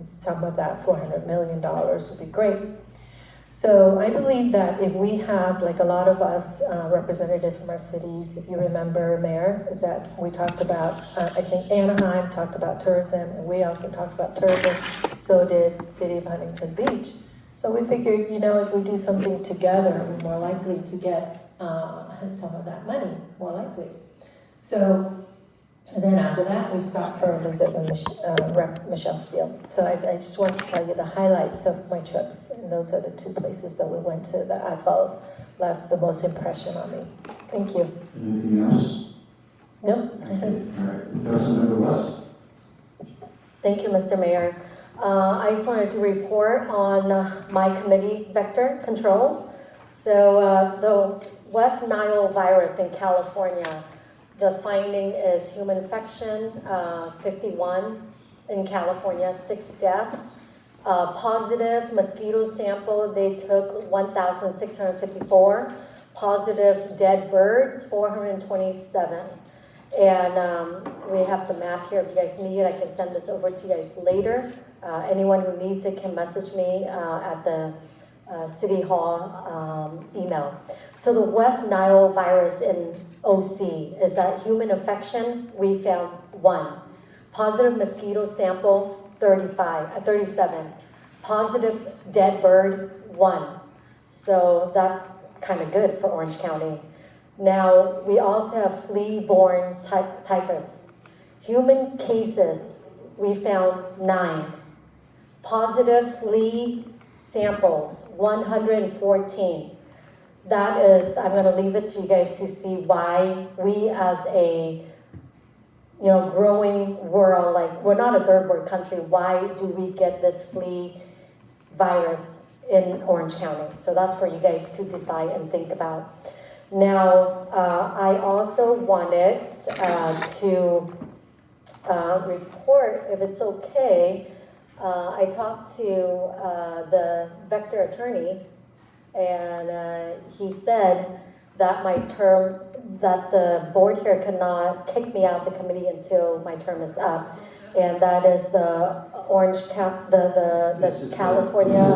some of that $400 million would be great. So I believe that if we have, like a lot of us representatives from our cities, if you remember, Mayor, is that we talked about, I think Anaheim talked about tourism, and we also talked about tourism, so did City of Huntington Beach. So we figured, you know, if we do something together, we're more likely to get some of that money, more likely. So, and then after that, we stopped for a visit with Rep. Michelle Steele. So I just want to tell you the highlights of my trips, and those are the two places that we went to that I felt left the most impression on me. Thank you. Anything else? No. Okay. All right. Councilmember West. Thank you, Mr. Mayor. I just wanted to report on my committee, vector control. So the West Nile virus in California, the finding is human infection, 51 in California, 6 deaths. Positive mosquito sample, they took 1,654. Positive dead birds, 427. And we have the map here if you guys need it. I can send this over to you guys later. Anyone who needs it can message me at the City Hall email. So the West Nile virus in OC is that human infection, we found 1. Positive mosquito sample, 37. Positive dead bird, 1. So that's kind of good for Orange County. Now, we also have flea-borne typhus. Human cases, we found 9. Positive flea samples, 114. That is, I'm going to leave it to you guys to see why we as a growing world, like we're not a third world country, why do we get this flea virus in Orange County? So that's for you guys to decide and think about. Now, I also wanted to report, if it's okay, I talked to the vector attorney, and he said that my term, that the board here cannot kick me out of the committee until my term is up. And that is the the California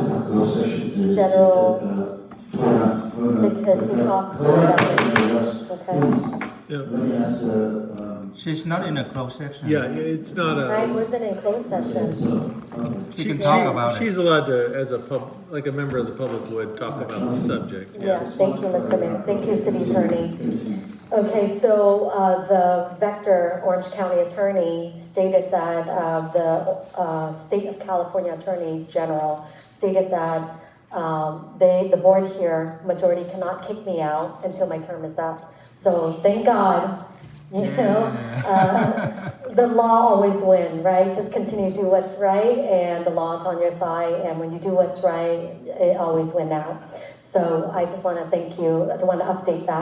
General, because he talked about it. Okay. Let me ask She's not in a closed session. Yeah, it's not I a, wasn't in closed session. She can talk about she's allowed to, as a like a member of the public would, talk about the subject. Yes, thank you, Mr. Mayor. Thank you, City Attorney. Okay, so the Vector Orange County Attorney stated that the State of California Attorney General stated that the board here, majority, cannot kick me out until my term is up. So thank God, you know, the law always wins, right? Just continue to do what's right, and the law's on your side, and when you do what's right, it always wins out. So I just want to thank you. I want to update that.